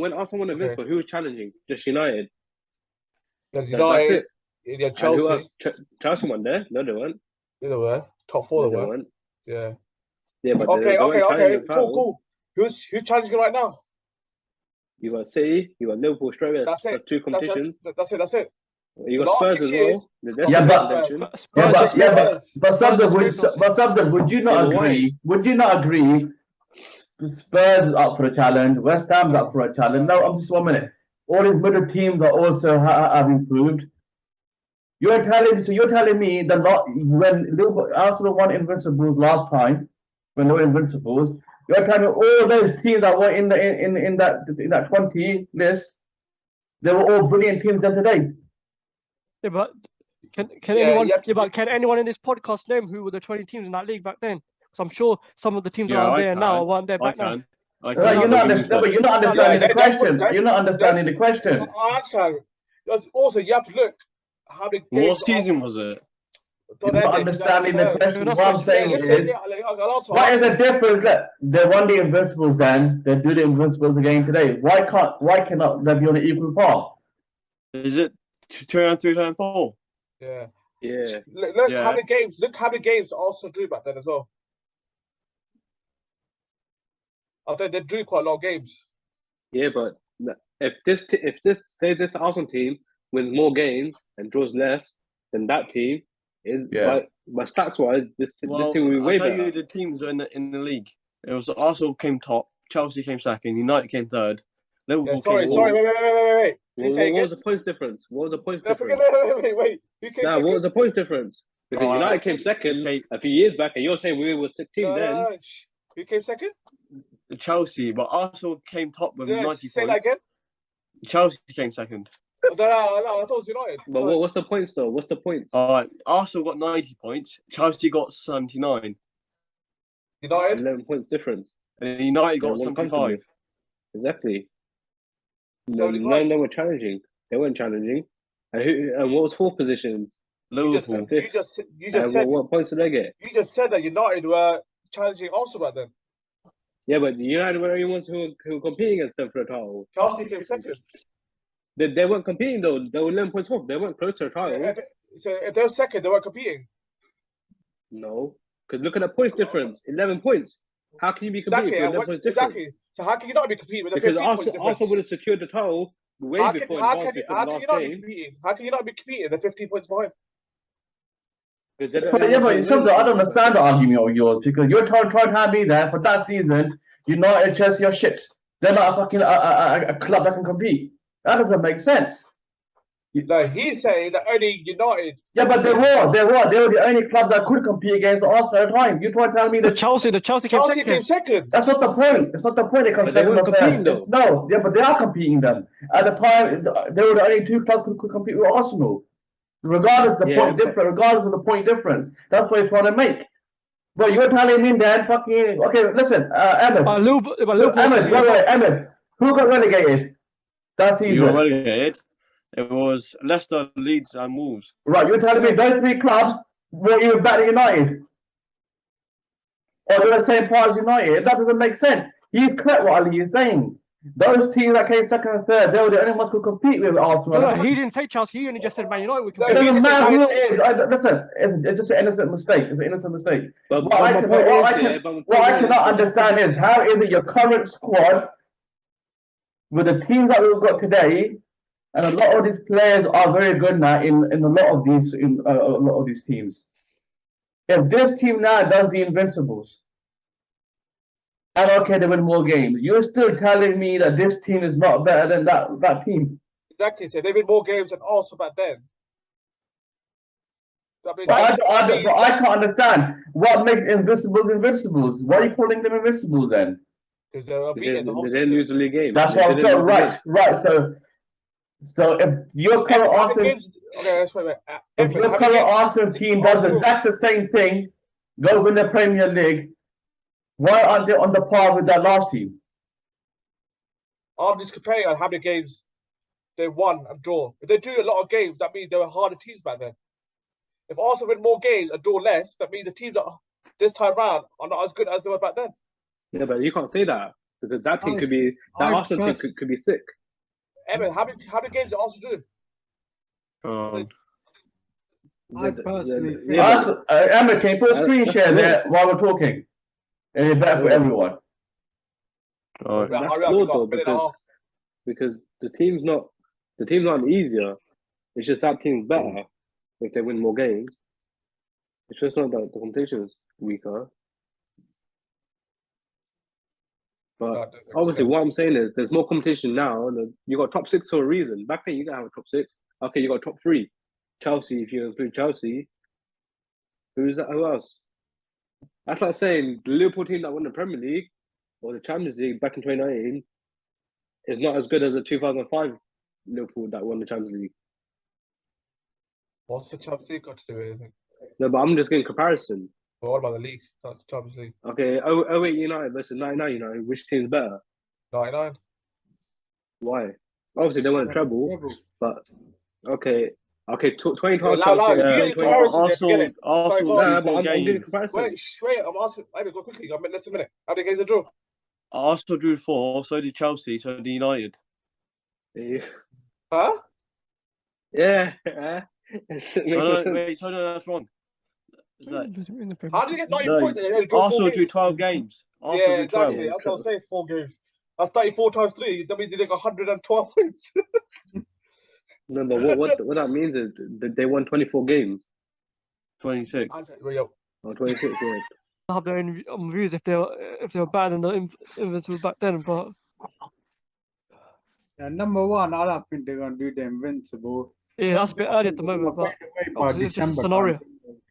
When Arsenal won invincible, who was challenging? Just United. United. Yeah, Chelsea. Chelsea won there. No, they weren't. Yeah, they were. Top 4 they were. Yeah. Yeah, but okay. Cool. Who's challenging right now? You got City, you got Liverpool straight away. That's it. Two competitions. That's it. You got Spurs as well. But Subject, would you not agree? Would you not agree? Spurs is up for a challenge. West Ham's up for a challenge. No, I'm just 1 minute. All these middle teams are also have improved. You're telling me that when Arsenal won Invincibles last time, when they were Invincibles, you're telling me all those teams that were in that 20 list, they were all brilliant teams then today. Yeah, but can anyone in this podcast name who were the 20 teams in that league back then? Because I'm sure some of the teams that are there now weren't there back then. You're not understanding the question. You're not understanding the question. I understand. Also, you have to look how the what season was it? You're not understanding the question. What I'm saying is, what is the difference? That they won the Invincibles then, they do the Invincibles again today. Why cannot they be on an equal par? Is it 2-3 and 4? Yeah. Yeah. Look how many games. Look how many games Arsenal drew back then as well. I think they drew quite a lot of games. Yeah, but if this Arsenal team wins more games and draws less than that team, by stats wise, this team will be way I'll tell better. you the teams in the league. It was Arsenal came top, Chelsea came second, United came third, Liverpool Sorry, came fourth. wait. What was the points difference? What was the points difference? Wait. Who came second? What was the points difference? Because United came second a few years back, and you're saying we were 16 then. Who came second? Chelsea, but Arsenal came top with 90 points. Say that again. Chelsea came second. No, I thought it was United. But what's the points though? What's the points? Arsenal got 90 points. Chelsea got 79. United 11 points difference. And United got 75. Exactly. So None of them were challenging. They weren't challenging. And what was fourth position? Liverpool. You just said what points did they get? You just said that United were challenging Arsenal back then. Yeah, but United were the only ones who were competing against them for the title. Chelsea came second. They weren't competing though. They were 11 points off. They weren't close to the title. So if they were second, they weren't competing. No, because look at the points difference. 11 points. How can you be competing with 11 points difference? Exactly. So how can you not be competing with the because 15 points difference? Arsenal would have secured the title way before. How can you not be competing? How can you not be competing? The 15 points behind. But something I don't understand the argument of yours because you're trying to have me there for that season. United, Chelsea are shit. They're not a fucking a club that can compete. That doesn't make sense. No, he's saying that only United. Yeah, but they were the only clubs that could compete against Arsenal at the time. You try to tell me that the Chelsea came second. That's not the point. That's not the point. They weren't competing though. No, yeah, but they are competing then. At the time, they were the only two clubs who could compete with Arsenal. Regardless of the point difference. That's what you're trying to make. But you're telling me then fucking okay, listen, Ahmed. Ahmed, who got relegated that season? You got relegated. It was Leicester, Leeds, and Wolves. Right, you're telling me those three clubs were even better than United? Or they're the same part as United? That doesn't make sense. He's correct what Ali is saying. Those teams that came second and third, they were the only ones who could compete with Arsenal. No, he didn't say Chelsea. He only just said Man United. It doesn't matter who it is. Listen, it's just an innocent mistake. It's an innocent mistake. But what I cannot understand is how is it your current squad with the teams that we've got today, and a lot of these players are very good now in a lot of these teams. If this team now does the Invincibles, and okay, they win more games, you're still telling me that this team is not better than that team. Exactly. So they win more games than Arsenal back then. I can't understand what makes Invincibles. Why are you calling them Invincibles then? Because they were beating the whole season. They didn't lose the league game. That's what I'm saying. Right. So if your current Arsenal, if your current Arsenal team does exactly the same thing, go win the Premier League, why aren't they on the par with that last team? I'm just comparing on how many games they won and draw. If they drew a lot of games, that means they were harder teams back then. If Arsenal win more games and draw less, that means the teams that this time round are not as good as they were back then. Yeah, but you can't say that because that team Arsenal team could be sick. Evan, how many games did Arsenal do? I personally Emma, can you put a screen share there while we're talking? And it's better for everyone. That's flawed though because the team's not easier. It's just that team's better if they win more games. It's just not that the competition's weaker. But obviously, what I'm saying is there's more competition now. And you got top six for a reason. Back then, you didn't have a top six. Okay, you got top three. Chelsea, if you include Chelsea. Who's that? Who else? That's like saying the Liverpool team that won the Premier League or the Champions League back in 2019 is not as good as the 2005 Liverpool that won the Champions League. What's the Champions League got to do with anything? No, but I'm just getting comparison. Well, what about the league, not the Champions League? Okay, 08 United versus 99 United. Which team's better? 99. Why? Obviously, they won a treble, but okay, Okay, 2012. Loud, loud. Chelsea, You Yeah, get the comparison there, forget it. Arsenal Sorry, drew No, but 4 I'm doing games. comparison. Wait, straight. I'm asking. Let me go quickly. I've been less than a minute. How many games they draw? Arsenal drew 4, so did Chelsea, so did United. Huh? Yeah. No, wait, so no, that's wrong. How do you get 90 No, points? And they draw 4 Arsenal drew games? 12 games. Yeah, Arsenal drew 12. exactly. That's what I'm saying. 4 games. That's 34 times 3. That means they got 112 points. No, but what that means is that they won 24 games 26. or 26. Yeah. Have their own views if they were better than the Invincible back then, but number one, I don't think they're gonna do the Invincible. yeah, that's a bit early at the moment. But By obviously it's just a December scenario.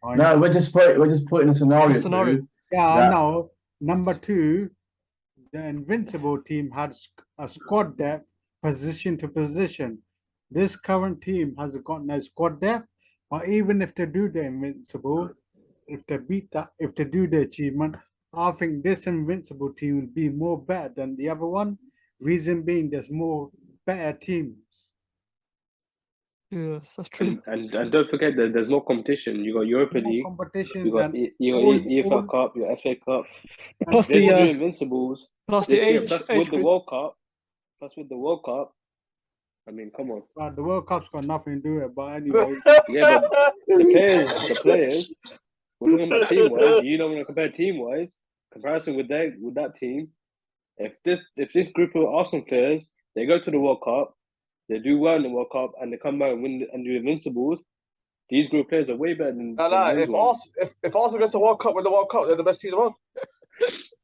time. No, we're just putting a scenario. Scenario. through. Yeah, I that- know. Number two, the Invincible team had a squad depth position to position. This current team has got no squad depth, but even if they do the Invincible, if they do the achievement, I think this Invincible team will be more better than the other one. Reason being, there's more better teams. Yeah, that's true. And don't forget that there's more competition. You got Europa More League, competitions you got and UEFA Cup, your FA Cup. Plus There's the new Invincibles plus the this year. age Plus age with the group. World Cup. Plus with the World Cup. I mean, come on. but the World Cup's got nothing to do with it. But anyway, Yeah, but the players. We're talking about team wise. You don't want to compare team wise. Comparison with that team. If this group of Arsenal players, they go to the World Cup, they do well in the World Cup, and they come back and win and do Invincibles, these group players are way better than. No, than those if ones. Arsenal goes to the World Cup, win the World Cup, they're the best team in the world.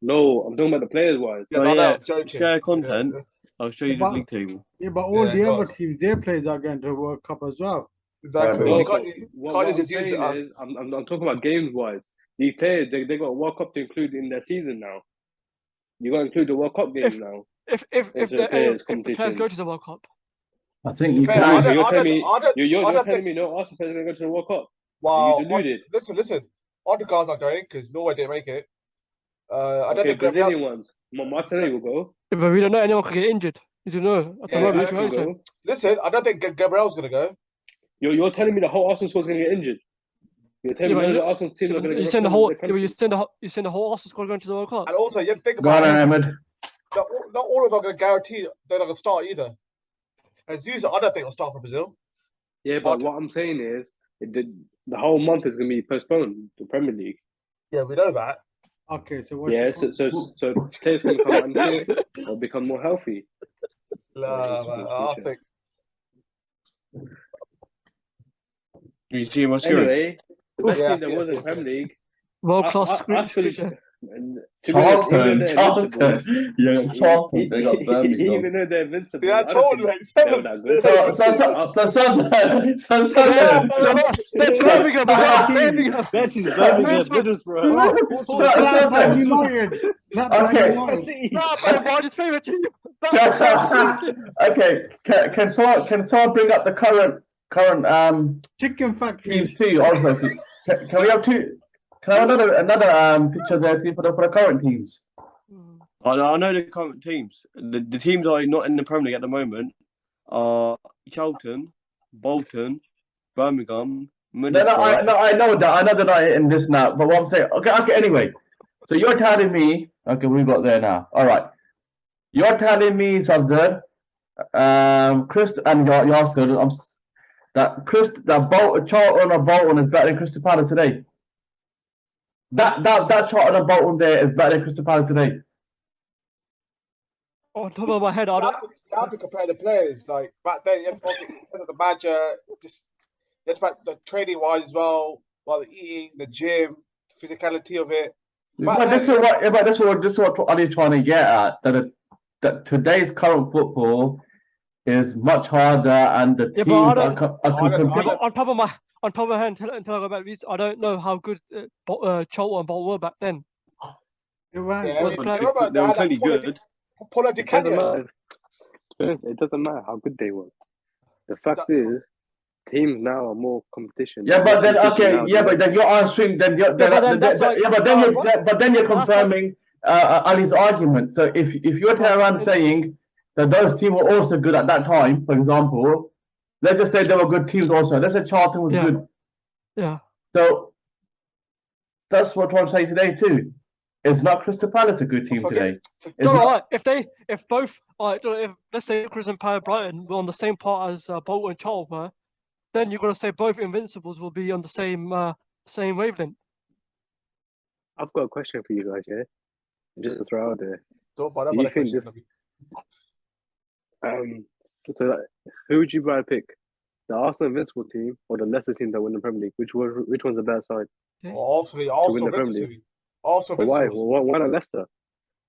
No, I'm talking about the players wise. Yeah, Oh, I know, yeah, I'm joking. share content. Yeah, I'll show you the But- league table. yeah, but all Yeah, the go other on. teams, their players are going to the World Cup as well. exactly. No, You No, can't, what I'm just use it saying as. is, I'm talking about games wise. These players, they got a World Cup to include in their season now. You got to include the World Cup games now. If the players' the players competition. go to the World Cup, I think you Fair, can. You're I telling me don't you're think- telling me no Arsenal players are going to go to the World Cup. Wow. You deluded. Listen. Odegaard's not going because Norway didn't make it. I don't Okay, think Brazilian ones. Martinelli will go. yeah, but we don't know anyone could get injured. You don't know at the Yeah, moment. I It's too Will early to say. go. Listen, I don't think Gabriel's going to go. You're telling me the whole Arsenal squad's going to get injured. You're telling Yeah, me but none of you- the Arsenal teams are going to You get send the represented whole, in yeah, their but country. you send the whole Arsenal squad going to the World Cup. And also, you have to think Go on, about it. Ahmed. Not all of them are going to guarantee they're not going to start either. And Zuse, I don't think will start for Brazil. Yeah, but what I'm saying is, the whole month is going to be postponed to Premier League. Yeah, we know that. Okay, so what's Yeah, your so players can become unfit or become more healthy. I think. You see my screen? Anyway, the best Yeah, team I see that it, was I see in it, I see Premier League. World class I screen. feel- screen- to be honest, even though they're Charlton. invincible, Yeah, Charlton. They got Birmingham. even though they're invincible, Yeah, I don't totally. think they were that good. Birmingham, Birmingham. That is Birmingham, Middlesbrough. Blackburn United? Blackburn Okay. United. Birmingham, his favourite team. Okay, can someone bring up the current Chicken Factory. teams too? Also, can we have two? Can I have another picture there for the current teams? I know the current teams. The teams are not in the Premier League at the moment are Charlton, Bolton, Birmingham, No, Middlesbrough. I know that I in this now. But what I'm saying, okay. Anyway, so you're telling me, okay, we got there now. All right, you're telling me something, Chris and Yasser, Charlton or Bolton is better than Crystal Palace today. That Charlton and Bolton there is better than Crystal Palace today. On top of my head, I You don't. have to compare the players. Like back then, you have to also look at the manager, just you have to find the training wise as well, while the eating, the gym, physicality of it. But this is what I'm trying to get at. That today's current football is much harder, and the Yeah, teams but I are, don't- co- I are don't- Yeah, but on top of my head, until I go back, I don't know how good Charlton and Bolton were back then. It weren't Yeah, good. but But remember, they they were had clearly that quality- good. Paulo Di It doesn't Canio. matter. It doesn't matter how good they were. The fact is, teams now are more competition. Yeah, but then Competition now, but then you're answering. Then you're but then that's like- but then you're But that's like- confirming Ali's argument. So if you're turning around saying that those teams were also good at that time, for example, let's just say they were good teams also. Let's say Charlton was Yeah. good. Yeah. So that's what I'm saying today too. It's not Crystal Palace a good team forget- today. It's No, not- alright. If both, alright, if let's say Crystal Palace, Brighton were on the same part as Bolton and Charlton were, then you're gonna say both Invincibles will be on the same wavelength. I've got a question for you guys, yeah? Just to throw out there. Don't bother Do about you the think question. So like, who would you rather pick? The Arsenal Invincible team or the Leicester team that win the Premier League? Which one's the better side? Obviously, win Arsenal the Premier Invincibles. League. Arsenal But why? Invincibles. Why not Leicester?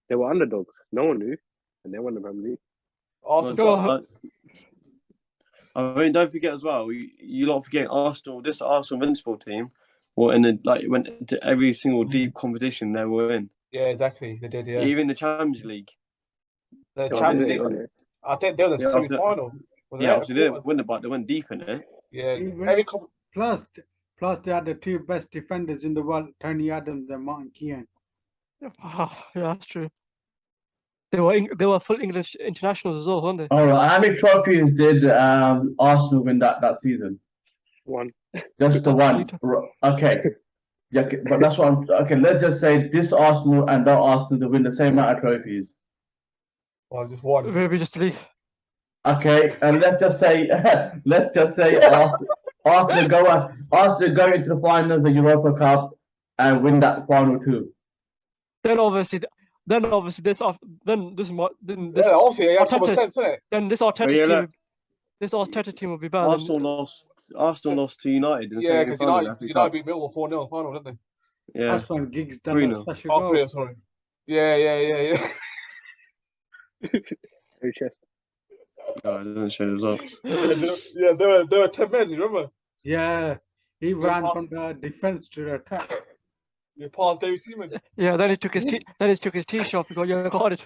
They were underdogs. No one knew, and they won the Premier League. Arsenal. I mean, don't forget as well. You lot forget Arsenal. This Arsenal Invincible team, went to every single deep competition they were in. Yeah, exactly. They did. Yeah. Even the Champions League. The Oh, Champions did League. they? I think they were the Yeah, semi-final. Yeah, obviously they didn't win it, but they went deep in it. Yeah. Even- Every couple. Plus, they had the two best defenders in the world, Tony Adams and Martin Keown. Yeah, that's true. They were full English internationals as well, weren't they? All right. How many trophies did Arsenal win that season? One. Just the one. Okay. Yeah, okay, but that's what I'm. Okay, let's just say this Arsenal and that Arsenal to win the same amount of trophies. Well, just one. Maybe just the league. Okay, and let's just say Arsenal go into the finals of the Europa Cup and win that final too. Then obviously this Yeah, also, it has common Arteta- sense, isn't it? then this Arteta yeah, team, look. this Arteta team will be better. Arsenal lost to United in the Yeah, because semi-final. United beat Millwall 4-0 in the final, didn't they? Yeah, That's when Giggs done a 3-0. special Oh, goal. 3 sorry. Yeah. Who chest? no, it doesn't show the results. Yeah, they were 10 men, you remember? Yeah, he ran pass. from the defense to the attack. You passed David Seaman. Yeah, then he took his t-shirt off. He got yellow carded.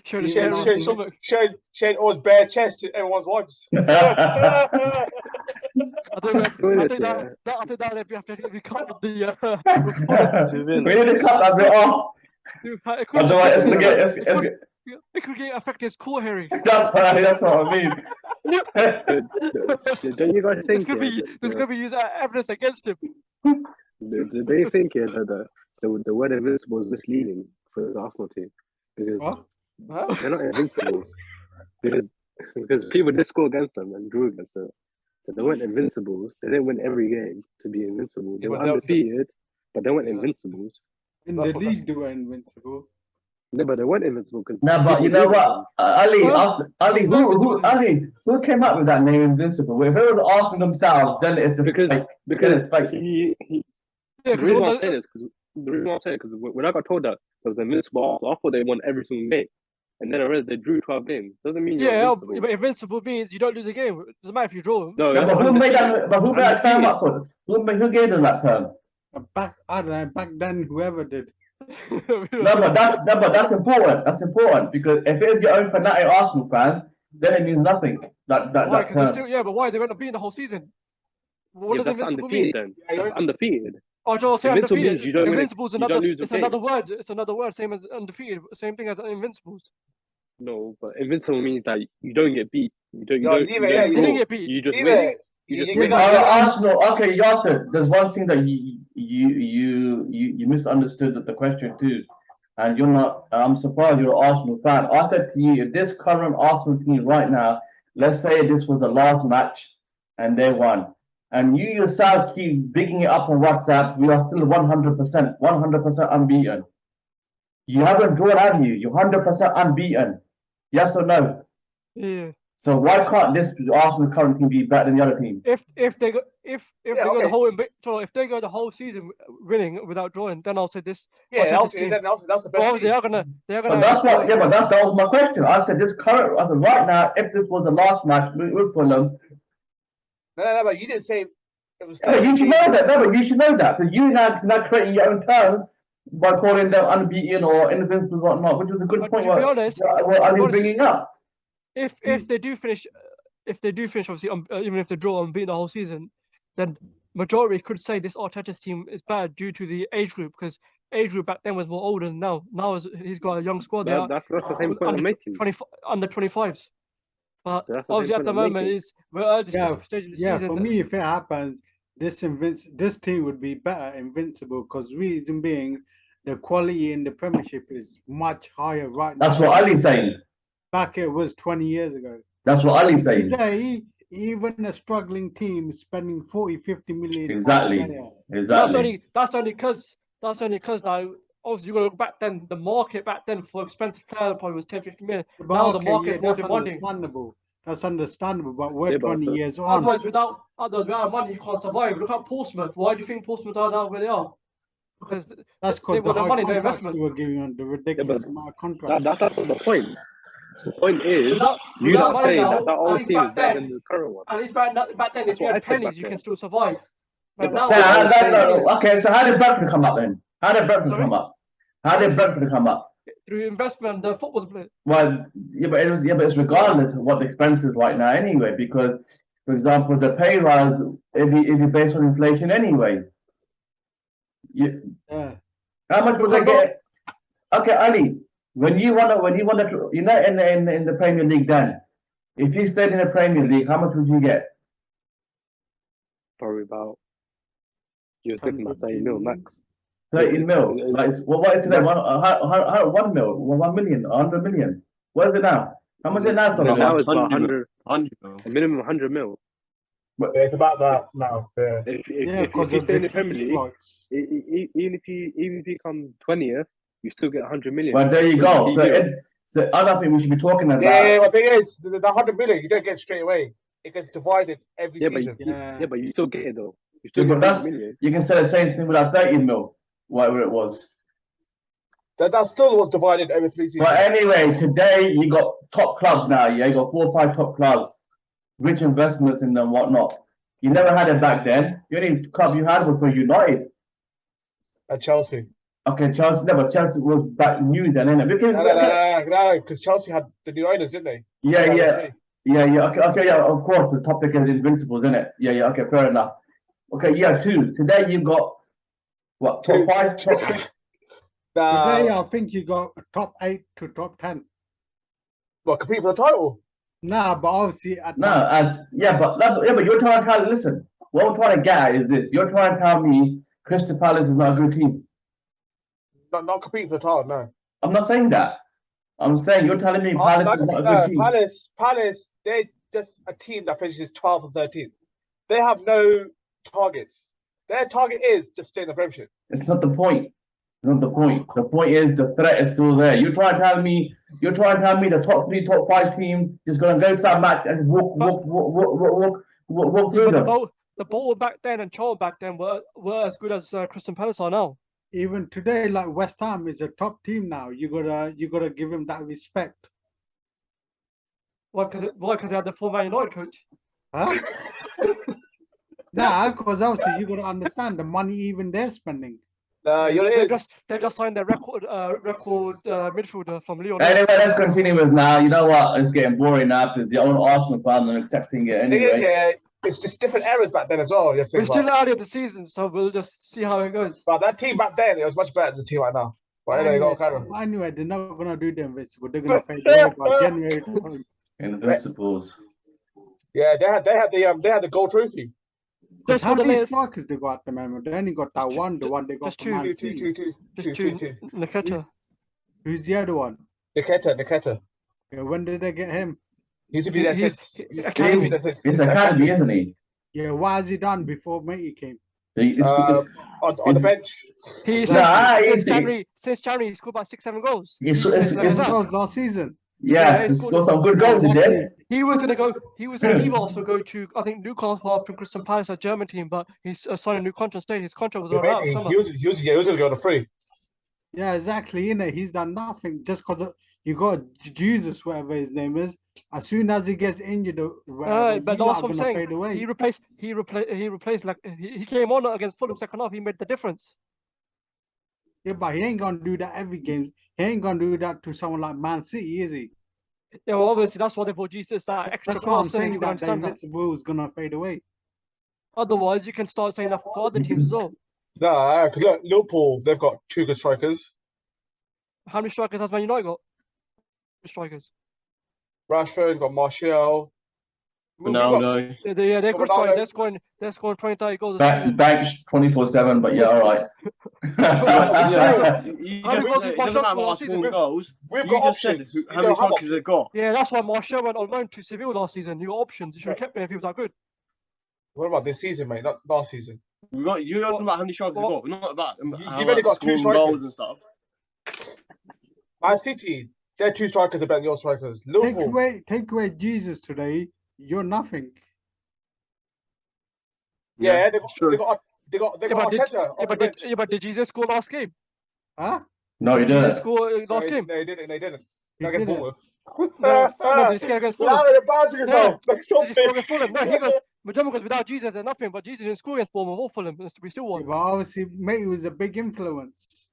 Showed his Yeah, hairy stomach. Shane always bare chest to everyone's wives. I think Goodness, that we cut the We need to cut that bit off. Otherwise, it could get affect his core hairing. That's what I mean. Don't you guys think? This could be used as evidence against him. Do they think the word invincible is misleading for the Arsenal team? Because What? Huh? they're not invincible. because people did score against them and drew against them. So they weren't invincibles. They didn't win every game to be invincible. They Yeah, were but they're- undefeated, but they weren't Yeah. invincibles. In That's the what that's- league, they were invincible. No, but they weren't invincible because. No, but you know what, Ali, who came up with that name Invincible? If it was Arsenal themselves, then it's just fake. Because it's fake. Yeah, the reason why I'm because saying is because when I got told that it was invincible, I thought they won every single game, and then I realized they drew 12 games. Doesn't mean you're invincible. but invincible means you don't lose a game. It doesn't matter if you draw them. No, Yeah, but who made that? But who made that term up for? Who gave them that term? I don't know, back then, whoever did. No, but that's important. That's important because if it's your own fanatic Arsenal fans, then it means nothing. Why? That Because term. but why? They went up being the whole season. What Yeah, does that's invincible mean? undefeated then. That's undefeated. Oh, Joel, say Invincible undefeated. means you don't win it- Invincible's you don't another. lose a It's game. another word. It's another word. Same as undefeated. Same thing as invincibles. No, but invincible means that you don't get beat. You don't. No, leave it, yeah, You draw. didn't get beat. You just Leave win. it. You just You win. got- Arsenal. Okay, Yasser. There's one thing that you misunderstood the question too, and you're not. I'm surprised you're an Arsenal fan. I said to you, if this current Arsenal team right now, let's say this was the last match, and they won, and you yourself keep bigging it up on WhatsApp, we are still 100% unbeaten. You haven't drawn, have you? You're 100% unbeaten. Yes or no? Yeah. So why can't this Arsenal current team be better than the other team? If they go they go okay. the whole if they go the whole season winning without drawing, then I'll say this. Yeah, Arteta's that's team. that's the But best. obviously Team. they are But gonna. that was my question. I said right now, if this was the last match with Fulham, No, but you didn't say it was. yeah, you should know that. No, but you should know that because you now creating your own terms by calling them unbeaten or invincible or whatnot, which was a good But point. to be honest, what I was bringing up. If they do finish, obviously, even if they draw and beat the whole season, then majority could say this Arteta's team is bad due to the age group because age group back then was more older than now. Now he's got a young squad. That's the same point I'm making. Under 25s. But That's the obviously same at the point I'm moment making. is we're early Yeah, stage of the yeah. season. For me, if it happens, this team would be better, invincible. Because reason being, the quality in the Premiership is much higher right now. That's what Ali's saying. Back it was 20 years ago. That's what Ali's saying. Today, even a struggling team spending 40, 50 million. on a Exactly. player. Exactly. That's only because now obviously you got to look back then. The market back then for expensive players probably was 10, 15 million. But Now the okay, market yeah, is more that's demanding. understandable. That's understandable. But we're Yeah, but 20 so- years on. Otherwise, without money, you can't survive. Look at Portsmouth. Why do you think Portsmouth are now where they are? Because That's they because the want the high money, the contracts investment. you were giving on the ridiculous but amount of contracts. That's not the point. The point is, Without you without not money saying now, that at old least team is back better then, than the current one. at least back then, That's if you what I had said back pennies, you then. can still survive. But but now, what I was saying is- Okay, so how did Brentford come up then? How did Brentford Sorry? come up? How did Brentford come up? through investment, the football player. Well, but it's regardless of what the expense is right now anyway, because for example, the pay rise if you based on inflation anyway. Yeah. How much would they get? Okay, Ali, when you wanna you know in the Premier League then, if you stayed in the Premier League, how much would you get? Probably about, you was thinking about 30 mil max. 30 mil. Like, what is today? 1 mil, 1 million, 100 million. What is it now? How much is it now, Now Solomon? it's about 100 100, mil. a minimum 100 mil. Yeah, it's about that now. Yeah. If Because you of stay in the the Premier TV League, rights. even if you come 20th, you still get 100 million. Well, there you go. So, TV. so I don't think we should be talking about. Yeah, but the thing is, the 100 million, you don't get straight away. It gets divided every Yeah, but season. Yeah. but you still get it though. You Yeah, still but get that's 100 million. you can say the same thing with that 30 mil, whatever it was. That still was divided every 3 seasons. But anyway, today you got top clubs now. Yeah, you got 4 or 5 top clubs, rich investments in them, whatnot. You never had it back then. The only club you had was for United. At Chelsea. Okay, Chelsea. No, but Chelsea was back new then, innit? Because, No, because Chelsea had the new owners, didn't they? Yeah, That was yeah. free. Yeah. Okay, yeah. Of course, the topic is invincibles, isn't it? Yeah. Okay, fair enough. Okay, yeah. 2. Today you got what? Top 5. Today, I think you got top 8 to top 10. What, compete for the title? Nah, but obviously at No, but you're trying to tell. Listen, what I'm trying to get at is this: you're trying to tell me Crystal Palace is not a good team. Not compete for the title, no. I'm not saying that. I'm saying you're telling me Palace is not a good team. Palace, they're just a team that finishes 12th and 13th. They have no targets. Their target is just stay in the Premiership. It's not the point. It's not the point. The point is the threat is still there. You're trying to tell me the top 3, top 5 team is going to go to that match and walk through them. The ball back then and Charlton back then were as good as Crystal Palace are now. even today, like West Ham is a top team now. You gotta give him that respect. Why? Because they had the full Man United coach. Huh? Nah, because obviously you gotta understand the money even they're spending. They just signed their record midfielder from Lyon. Anyway, let's continue with now. You know what? It's getting boring now because the own Arsenal fans are accepting it anyway. Yeah, it's just different eras back then as well. We're still early in the season, so we'll just see how it goes. But that team back then, it was much better than the team right now. But anyway, they're not gonna do the invincible. They're gonna fade away by January. Invincibles. Yeah, they had the gold trophy. Because how many strikers they got at the moment? They only got that one, the one they got just from Man two. City. Two. Niketa. Who's the other one? Niketa. Yeah, when did they get him? He's academy, isn't he? Yeah, what has he done before Matey came? On the bench. Since January, he scored about 6-7 goals. It's goals last season. Yeah, he scored some good goals. He did. He was gonna also go to, I think, Newcastle from Crystal Palace, a German team, but he's signed a new contract. His contract was out. He was gonna go to free. Yeah, exactly. You know, he's done nothing just because you got Jesus, whatever his name is. As soon as he gets injured, but that's what I'm saying. He replaced like he came on against Fulham second half. He made the difference. Yeah, but he ain't gonna do that every game. He ain't gonna do that to someone like Man City, is he? Yeah, well, obviously that's why they brought Jesus. That extra. That's what I'm saying. That the invincible is gonna fade away. Otherwise, you can start saying that for other teams as well. Nah, because look, Liverpool, they've got 2 good strikers. How many strikers has Man United got? Strikers. Rashford, you've got Martial. We've got- Ronaldo. Yeah, they're good. Ronaldo- They're scoring 20, 30 goals. a season. Banks 24/7, but yeah, all right. Yeah, you How many just, goals did it doesn't Martial matter score about last season? scoring goals. We've You got just said options. how many strikers they've got. Yeah, that's why Martial went on loan to Seville last season. You got options. You should have kept him if he was that good. What about this season, mate? Not last season. You're talking about how many strikers we've got. We're not about how you've only got two scoring goals strikers. and stuff. Man City, their 2 strikers are better than your strikers. Liverpool. Take away Jesus today, you're nothing. Yeah, they it's true. got Yeah, Arteta off the bench. but did Jesus score last game? Huh? No, you Did Jesus didn't. score last No, game? they didn't. They didn't. He Against didn't. Bournemouth. No, did he score against Fulham? Now you're embarrassing yourself. Like Did he score something. against Fulham? No, he goes. Majama goes without Jesus, there's nothing. But Jesus didn't score against Bournemouth or Fulham. We still Yeah, won. but obviously, mate, it was a big influence.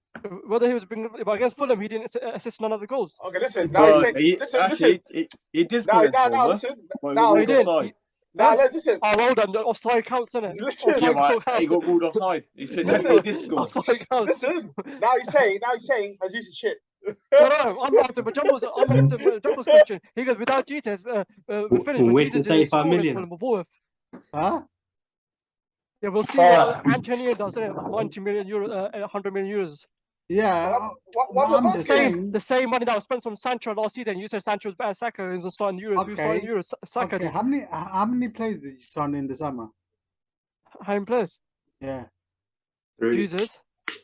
Whether he was being, but against Fulham, he didn't assist none of the goals. Okay, listen. Now he's saying, listen. He did score against Now, Bournemouth, listen. but Now, he he got did. offside. Now, listen. Oh, well done. Offside counts, innit? Listen. Offside Yeah, goal but he counts. got ruled offside. He said Listen. he did score. Offside counts. Listen. Now he's saying Jesus is shit. No, I'm not answering Majama's question. He goes, without Jesus, we finished. But wasting Jesus didn't score 35 against million. Fulham or Bournemouth. Huh? Yeah, we'll see Alright. what Antonio does, innit? 90 million euro, 100 million euros. Yeah. What I'm about just saying? saying. The same money that was spent on Sancho last season. You said Sancho was better than Saka. He was starting the Euros. He was starting the Euros. Saka Okay, did. how many players did you sign in the summer? How many players? Yeah. Jesus.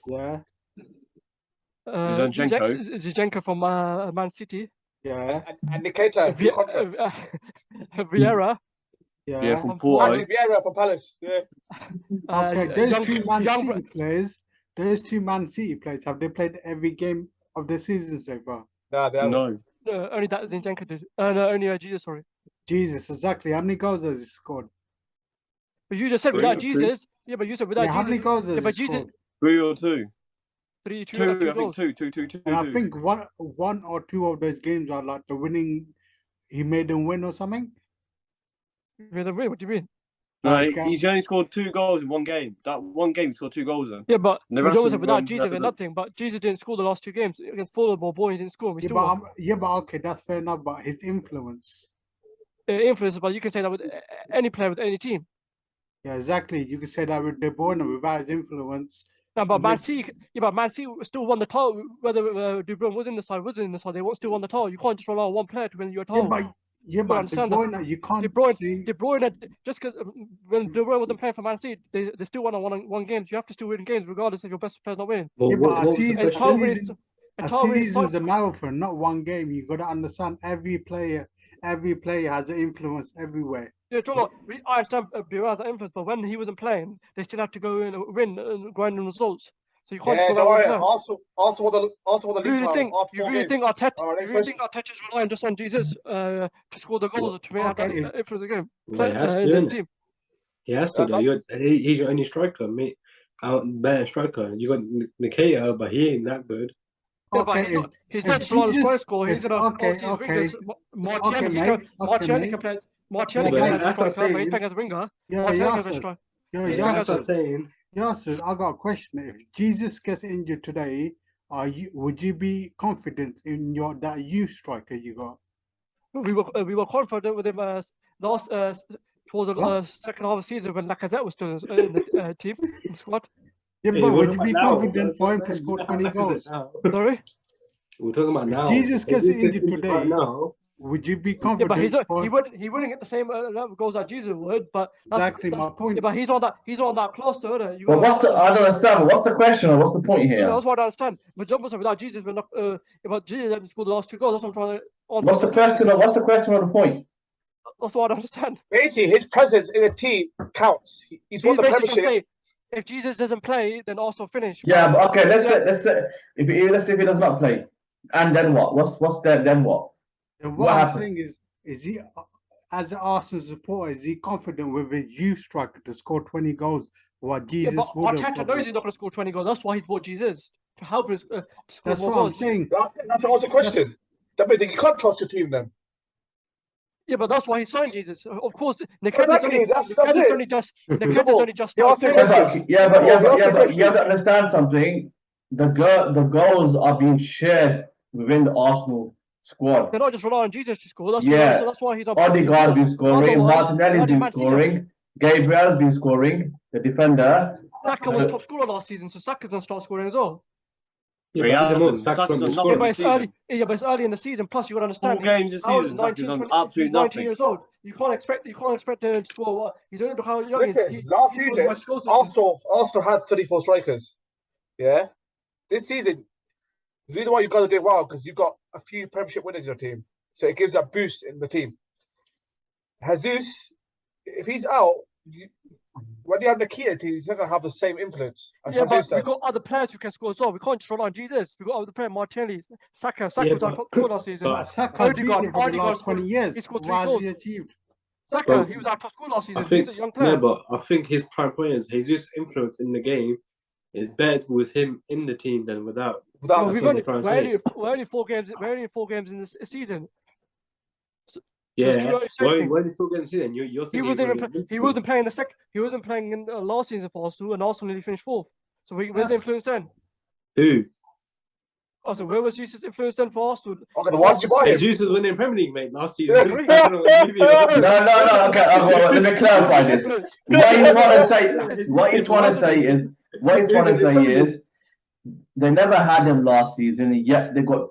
Yeah. Zinchenko from Man City. Yeah. And Nikita, Vi- contract. Vieira. Yeah, from from Porto. Actually, Vieira for Palace. Yeah. Okay, those young- two Man young- City players. Those two Man City players, have they played every game of the season so far? Nah, they haven't. No. only that Zinchenko did. No, only Jesus. Sorry. Jesus, exactly. How many goals has he scored? But you just said Three without or two. Jesus. Yeah, but you said without Yeah, how many Jesus. goals has Yeah, but he Jesus. scored? 3 or 2. 3, 2, 2, two I think goals. 2. And I think one or two of those games are like the winning. He made them win or something. What do you mean? No, Okay. he's only scored 2 goals in one game. That one game he scored 2 goals in. Yeah, but The we rest always of said without them, Jesus, we're nothing. But Jesus didn't score the last 2 games against Fulham or Bournemouth. He didn't score. We Yeah, still but won. okay, that's fair enough. But his influence. Influence, but you can say that with any player with any team. Yeah, exactly. You could say that with De Bruyne without his influence. No, but Man With- City, Man City still won the title. Whether De Bruyne was in the side, wasn't in the side, they still won the title. You can't just rely on one player to win your title. Yeah, but De understand that. Bruyne, you can't De Bruyne, see. De Bruyne, just because when De Bruyne wasn't playing for Man City, they still won games. You have to still win games regardless if your best player's not winning. Yeah, but I see- And title winning, A season is a marathon, not one game. You got to understand every player has an influence everywhere. Yeah, I understand Bureau has an influence, but when he wasn't playing, they still had to go in and win and grind on results. So you can't Yeah, just don't rely worry. on one player. Also won the You league really title think after you 4 really games. think Arteta? All right, next You really think Arteta's relying just on Jesus to score the goals or to make Okay. that influence the game? Well, he has to, in the innit? team. He has to. He's your only striker, mate. Better striker. You got Nikita, but he ain't that good. Yeah, but Okay, he's if not just relying on Jesus- score. He's if- gonna okay, see his okay. wingers. Martial, Okay, he mate. can, Martial mate. can play. Yeah, Martial can but play as a that's what I'm striker, but he's saying. playing as a winger. Yeah, Martial can Yasser, striker. yeah, He's That's what Yasser, I'm saying. Yasser, I got a question. If Jesus gets injured today, would you be confident in that striker you got? We were confident with him towards the second half of the season when Lacazette was still in the team, in the squad. Yeah, Hey, but we're would talking you be about now, confident for him to man. score Now, 20 like I goals? said, now. Sorry? We're talking about If now. Jesus gets If he injured injured today, right now, would you be Yeah, confident? but he's not, for- he wouldn't get the same level of goals that Jesus would. But Exactly my point. Yeah, but he's on that class, though, isn't it? You But gotta I don't understand. What's the question or what's the point Yeah, here? that's what I understand. But John was without Jesus, we're not. But Jesus didn't score the last 2 goals. That's what I'm trying to answer. What's the question or what's the question or the point? That's what I understand. Basically, his presence in a team counts. He's won the basically trying to Premiership. say, if Jesus doesn't play, then Arsenal finish. Yeah, but okay, let's say let's say if he does not play. And then what? What's that then what? And What what I'm happened? saying is he, as an Arsenal supporter, is he confident with his youth striker to score 20 goals? What Yeah, Jesus but would have? Arteta knows he's not going to score 20 goals. That's why he bought Jesus to help us to score That's more what I'm goals. saying. That's the question. That means that you can't trust your team then. Yeah, but that's why he signed Jesus. Of course, Exactly, that's it. Nikita's only just. Nikita's only just. He asked a started question. playing. Yeah, but question. you have to understand something. The goals are being shared within the Arsenal squad. They're not just relying on Jesus to score. That's Yeah. so that's why he's not. Odegaard been scoring, Otherwise, Martinelli's been Man City. scoring, Gabriel's been scoring, the defender. Saka was top scorer last season, so Saka's gonna start scoring as well. Yeah, He but at the moment, hasn't. Saka's Saka's not on the Yeah, nothing but scorer. it's early. Yeah, but it's early in the season. Plus, you got to understand. 4 games this how season, is Saka's 19, on 20 absolute he's 19 nothing. years old. You can't expect him to score. What? You don't know how young Listen, he is. last He's season, Arsenal had 34 strikers. Yeah. This season, the reason why you guys are doing well because you've got a few Premiership winners in your team, so it gives that boost in the team. Jesus, if he's out, when you have Nakia team, he's not gonna have the same influence as Yeah, but Jesus we've does. got other players who can score as well. We can't just rely on Jesus. We've got other players, Martinelli, Saka. Saka Yeah, was our top scorer last season. But Saka's been Odegaard, there for the Odegaard last 20 scored- years. he scored 3 What has goals. he achieved? Saka, Well, he was our top scorer last season. I think He's a young player. no, but I think his prime point is Jesus' influence in the game is better with him in the team than without. Without Well, That's we've what only, I'm trying to we're, say. only, we're only 4 games. We're only 4 games in this season. Yeah, too early to say why anything. do you feel against then? You're He thinking wasn't even. He invincible. wasn't playing the second. He wasn't playing in last season for Arsenal, and Arsenal nearly finished 4th. So where's the That's- influence then? Who? Also, where was Jesus' influence then for Arsenal? Okay, then why did you buy him? Jesus was winning Premier League, mate, last season. Yeah. I don't know what movie you're watching. No, okay, let me clarify this. Influence. What he's trying to say is they never had him last season, yet they got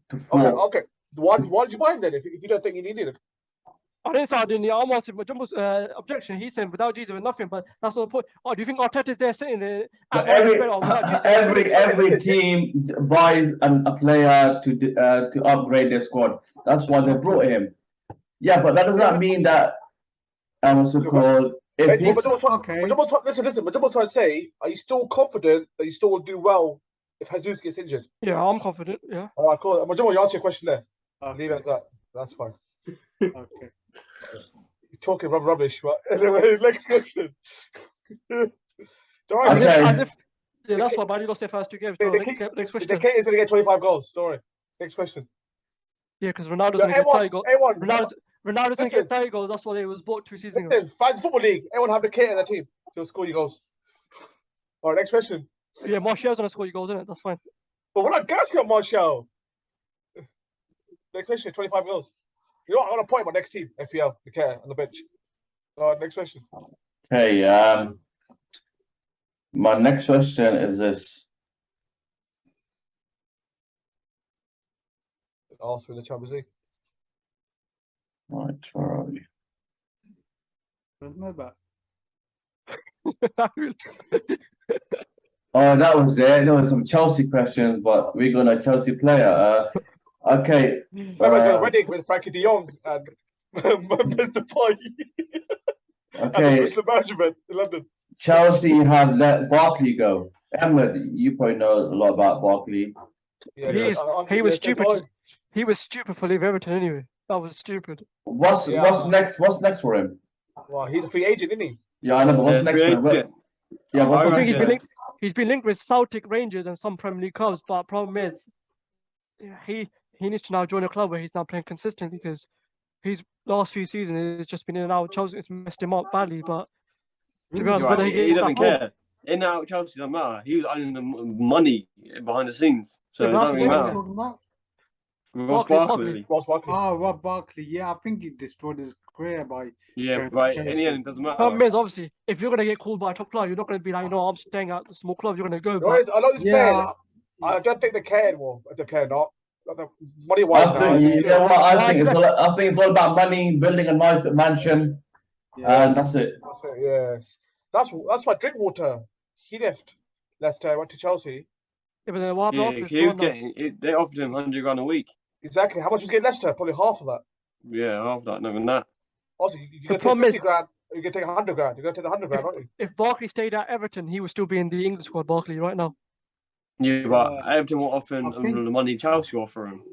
to 4. Okay. Why did you buy him then if you don't think you needed him? I didn't say I didn't. I'm asking Jumbo's objection. He said without Jesus, with nothing. But that's not the point. Oh, do you think Arteta's there sitting there? But at without Jesus? every team buys a player to upgrade their squad. That's why they brought him. Yeah, but that does not mean that what's it called? If Basically, this, listen. But Jumbo's trying to say, are you still confident that you still will do well if Jesus gets injured? Yeah, I'm confident. Yeah. All right, cool. Jumbo, you answer your question there. Okay. Leave it as that. That's fine. Okay. You're talking rubbish, but anyway, next question. Don't worry, Okay. As if, yeah, that's why Man lost their first 2 games. So next question. the kid is going to get 25 goals. Don't worry. Next question. Yeah, because Ronaldo Yeah, doesn't get 30 goals. everyone, Ronaldo doesn't Listen. get 30 goals. That's why he was bought 2 seasons ago. listen, Fantasy Football League. Everyone have the kid in their team. He'll score you goals. All right, next question. Yeah, Martial's gonna score you goals, isn't it? That's fine. But we're not gassing on Martial. Next question, 25 goals. You know what? I'm going to point my next team, FPL, the care on the bench. All right, next question. okay, my next question is this. Arsenal in the Champions League. Right, where are we? There's no bet. Oh, that was it. There was some Chelsea questions, but we're gonna Chelsea player. Okay. Remember, I was going to Reading with Frankie de Jong and Mr. Pye and Okay. Muslim management in London. Chelsea have let Barkley go. Ahmed, you probably know a lot about Barkley. Yeah, He was stupid. He was stupid for leaving Everton anyway. That was stupid. What's next? What's next for him? Well, he's a free agent, isn't he? Yeah, I know, but what's next for him? Yeah, what's I the think next? he's been linked with Celtic, Rangers, and some Premier League clubs. But problem is, he needs to now join a club where he's now playing consistently because his last few seasons has just been in and out. Chelsea has messed him up badly. But to be honest, whether he He gets doesn't that home, care. In and out Chelsea doesn't matter. He was earning the money behind the scenes, so Yeah, it but doesn't that's really what matter. Talking about? Ross Barkley. Barkley. Ross Barkley. Oh, Rob Barkley. Yeah, I think he destroyed his career by. Yeah, Yeah, but in Chelsea. the end, it doesn't problem matter. is obviously if you're gonna get called by a top club, you're not gonna be like, I'm staying at the small club. You're gonna go. You know, But I know this player. Yeah. I don't think they care anymore. If they care not. Money I wise now. think you know what I think Why- I think it's all about money, building a nice mansion, and that's it. That's it, yes. That's why Drinkwater. He left Leicester, went to Chelsea. yeah, but then what Yeah, happened after he was this? getting. They offered him £100 a week. Exactly. How much was he getting Leicester? Probably half of that. Yeah, half that, not even that. Also, you're The gonna take problem 50 is- grand. You're gonna take 100 grand. You're gonna take the 100 grand, aren't you? If Barkley stayed at Everton, he would still be in the England squad. Barkley right now. Yeah, but Everton were offering I think- the money Chelsea offer him.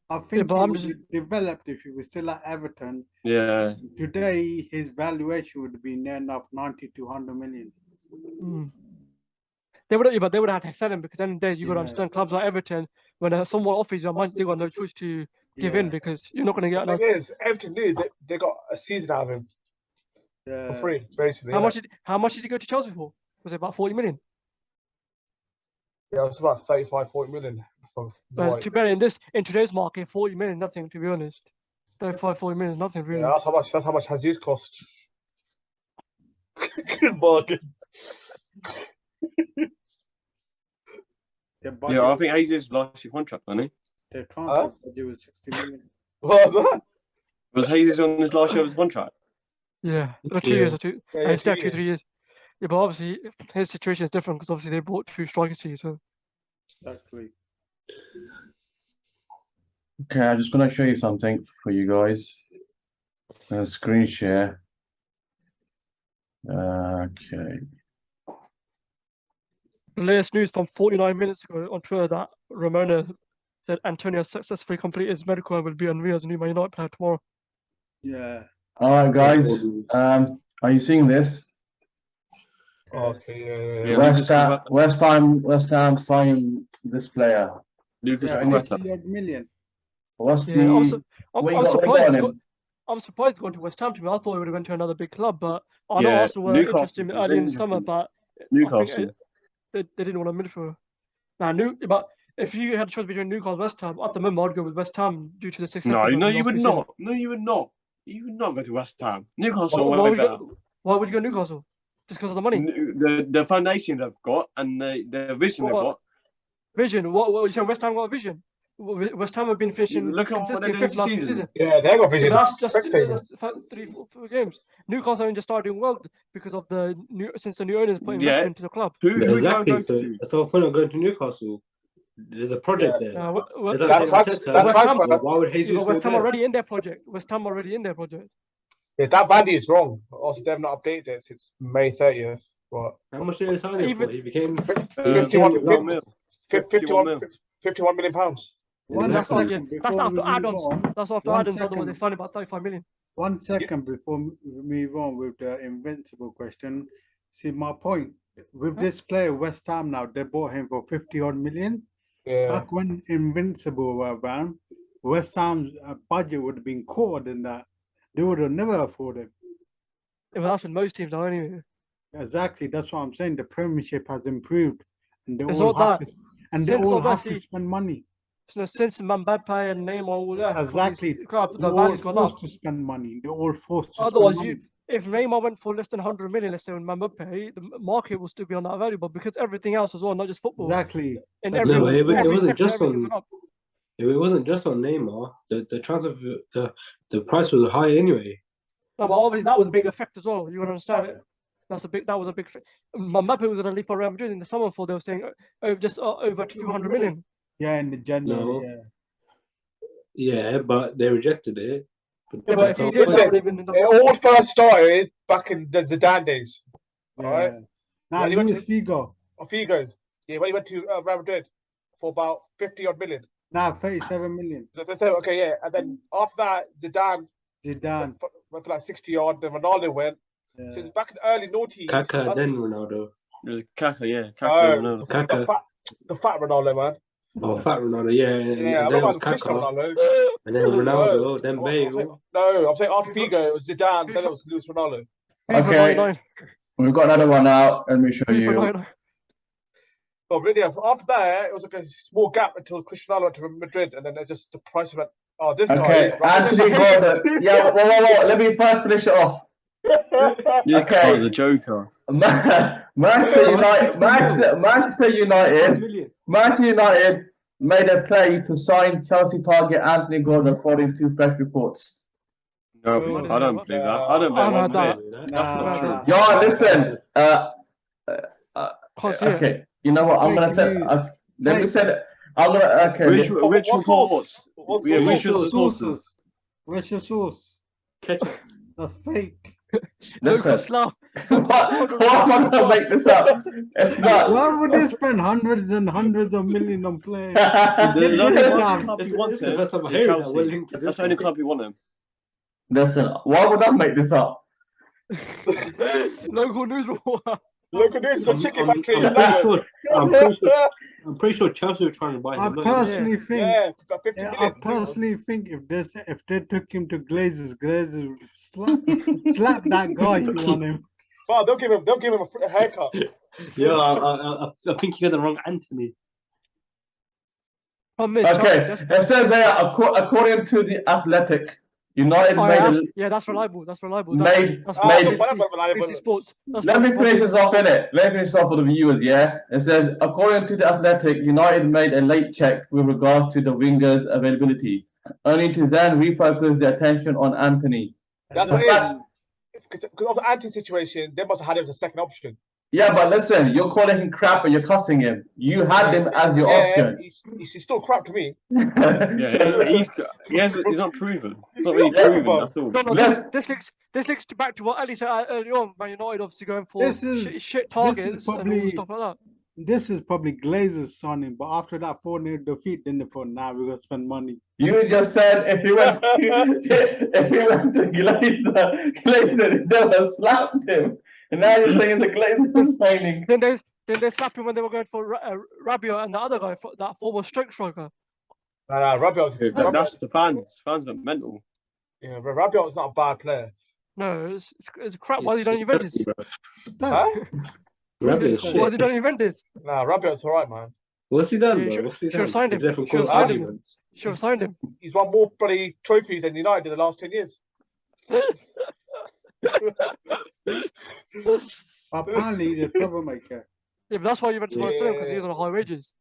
I think but he I'm would just- have developed if he was still at Everton. Yeah, Today, his valuation would be near enough 90 to 100 million. Mm. They would, but they would have to sell him because then there you got to Yeah. understand clubs like Everton when someone offers you money, they got no choice to give in Yeah. because you're not going to get. The thing is, Everton knew they got a season out of him Yeah. for free, basically. How innit? much did he go to Chelsea for? Was it about 40 million? Yeah, it was about 35, 40 million. from Well, Dwight. to be honest, in today's market, 40 million, nothing, to be honest. 35, 40 million is nothing, really. Yeah, that's how much Jesus cost. Good bargain. Their Yeah, I budget, think Jesus lost your contract, hasn't he? their transfer budget was 60 million. What was that? Was Jesus on his last year of his contract? Yeah, or 2 Yeah. years or two. Yeah, and instead, 2 2, 3 years. Yeah, but obviously, his situation is different because obviously they bought 2 strikers to you, so. Exactly. Okay, I'm just gonna show you something for you guys. Screen share. Okay. The latest news from 49 minutes ago on Twitter that Ramona said Antonio successfully completed his medical and will be on Rio as a new Man United player tomorrow. Yeah. All right, guys. Are you seeing this? Okay, Yeah, West Ham signing this player. Lucas Yeah, Paqueta. 50 odd million. What's Yeah, the? I'm what you got surprised. on He's him? got, I'm surprised he's gone to West Ham. To me, I thought he would have went to another big club, but I know Yeah, Arsenal were Newcastle interested in him was early in the summer, interesting. but I Newcastle. think they didn't want to midfield. But if you had a choice between Newcastle and West Ham, at the moment I'd go with West Ham due to the success. No, they've no, had in the you last would few not. No, you would not. You would not go to West Ham. Newcastle seasons. are way better. Why would you go Newcastle? Just because of the money? The foundation they've got and the vision they've got. Vision? What you saying? West Ham got a vision? West Ham have been finishing Look at what they're consistently doing fifth last this season. Yeah, they got vision. That's just Specsavers. 3-4 games. Newcastle only just started doing well because of since the new owners put investment Yeah. into the club. Who is Exactly. going So to? that's the whole point of going to Newcastle. There's a project there. Is That that transfer- why would Jesus West go Ham there? already in their project. West Ham already in their project. Yeah, that value is wrong. Also, they've not updated it since May 30th. But How much did they sign him Even- for? He became 51 51 mil. 51 million pounds. One That's second that's before we after move add-ons. on. That's after One add-ons. Otherwise, they second. signed about 35 million. 1 second before we move on with the invincible question. See my point. With this player, West Ham now, they bought him for 50 odd million. Yeah. Back when Invincible were around, West Ham's budget would have been quartered in that. They would have never afforded. Yeah, well, that's with most teams now, anyway. Exactly, that's what I'm saying. The Premiership has improved, and they It's all not have that. to, and they Since all have to obviously- spend money. So since Mbappe and Neymar all left, Exactly. the They're all value's gone up. forced to spend money. They're all forced to Otherwise, spend money. if Neymar went for less than 100 million, let's say with Mbappe, the market will still be on that value, but because everything else as well, not just football, Exactly. in No, every, but it every wasn't sector, just everything's on- gone up. It wasn't just on Neymar. The transfer, the price was high anyway. No, but obviously that was a big effect as well. You would understand it. That was a big. Mbappe was going to leave for Real Madrid in the summer for they were saying just over 200 million. Yeah, in the January. No. Yeah. Yeah, but they rejected it. Yeah, but if you did, Listen, that would have been It all first started back in the Zidane days. Alright. Yeah. Now When he went Luis Figo. Figo. Yeah, when he went to Real Madrid for about 50 odd million. Now 37 million. So, okay, yeah. And then after that, Zidane Zidane. went for like 60 odd. Then Ronaldo went. Yeah. So it's back in the early noughties. Kaka, that's- then Ronaldo. It was Kaka, yeah. No, Kaka, no. the fat Ronaldo, man. Oh, fat Ronaldo, yeah. Yeah, And I'm then it was not Cristiano Kaka, Ronaldo. and then Ronaldo, then I'm saying- Bale. No, I'm saying after Figo, it was Zidane, then it was Luis Ronaldo. FIFA Okay. 99. We've got another one out. Let me show FIFA you. 99. But really, after that, it was like a small gap until Cristiano went to Madrid, and then it just the price went. Oh, this guy. Okay, is right. Anthony Gordon. Yeah, whoa. Let me first finish it off. This Okay. guy's a joker. Manchester United. Manchester United made a play to sign Chelsea target Anthony Gordon, according to fresh reports. No, I don't believe that. I don't believe I've that. heard That's not true. Yo, listen. Can't see it. Okay, you know what? I'm gonna say. Let me say that. I'm gonna. Okay. Which What reports? source? What Yeah, which source? are the sources? Where's your sauce? Ketchup. That's fake. Listen. Slow. Why am I gonna make this up? It's not. Why would they spend hundreds and hundreds of millions on players? There's Yeah, only yeah. one club It's who wants the him. first time I It's hear that we're Chelsea. linked to this That's the only one. club who want him. Listen. Why would I make this up? Local news reporter. Look at this, the chicken factory. I'm pretty sure Chelsea were trying to buy I him. personally think. Yeah, about 50 Yeah, I million. personally think if they took him to Glazers would slap that guy who on him. But don't give him a haircut. Yeah, I think you got the wrong Anthony. Okay, it says here, according to the Athletic, United Oh, made yeah, that's reliable. That's reliable. made That's made. BBC Sports. Let me finish this off in it. Let me finish this off for the viewers. Yeah, it says according to the Athletic, United made a late check with regards to the wingers' availability, only to then refocus their attention on Anthony. That's what it is. Because of the anti-situation, they must have had him as a second option. Yeah, but listen, you're calling him crap and you're cussing him. You had him as your option. He's still crap to me. Yeah, he's not proven. He's not really proven at all. No, this links back to what Ali said earlier on. Man United obviously going for shit targets and all stuff like that. This is probably Glazer's signing, but after that 4-0 defeat, then they thought, nah, we're gonna spend money. You just said if he went to Glazer, they would have slapped him. And now you're saying the Glazer signing. Then they slapped him when they were going for Rabiot and the other guy, that former striker. Rabiot. That's the fans. Fans are mental. Yeah, but Rabiot's not a bad player. No, it's crap. Why is he done Juventus? Huh? Rabiot's Why is he done Juventus? Nah, Rabiot's alright, man. What's he done, Yeah, bro? What's he should have done? signed him. Except for Should have cause signed him. arguments. Should have signed him. He's won more bloody trophies than United in the last 10 years. Apparently, he's a troublemaker. Yeah, but that's why Juventus want to sell him, because he's on high wages.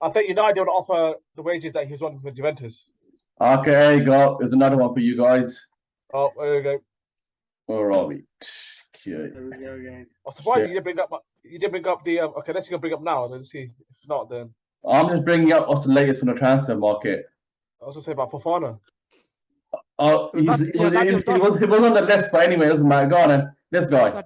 I think United would offer the wages that he was on with Juventus. Okay, there you go. There's another one for you guys. Oh, there you go. Where are we? Okay. There we go again. I'm surprised you didn't bring up the okay, let's bring up now. Let's see. If not, then I'm just bringing up what's the latest on the transfer market. I was gonna say about Fofana. Oh, he was on the list, but anyway, it doesn't matter. Go on then. This guy.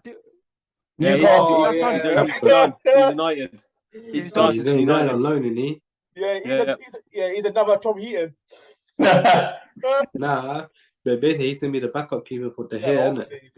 Yeah, Newcastle. he's done. He's United. He's done. He's going right on loan, isn't he? Yeah, he's another Tom Heaton. Nah, but basically he's gonna be the backup keeper for the hair, isn't it?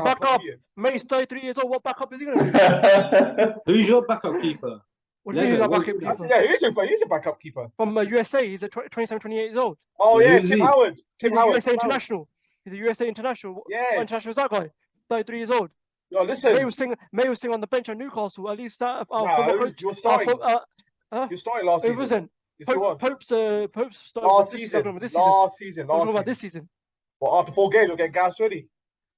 Backup. Mate, he's 33 years old. What backup is he going to be? Who's your backup keeper? What do you mean he's a backup keeper? Yeah, he's a backup keeper. From USA, he's 27, 28 years old. Oh yeah, Tim he? Howard. He's a USA international. He's a USA international. Yeah. What international is that guy? 33 years old. Yo, listen. May was singing on the bench at Newcastle. At least that. You were starting. You started last season. It wasn't. Pope's started last season. Last season. This season. Well, after 4 games, we're getting gas ready.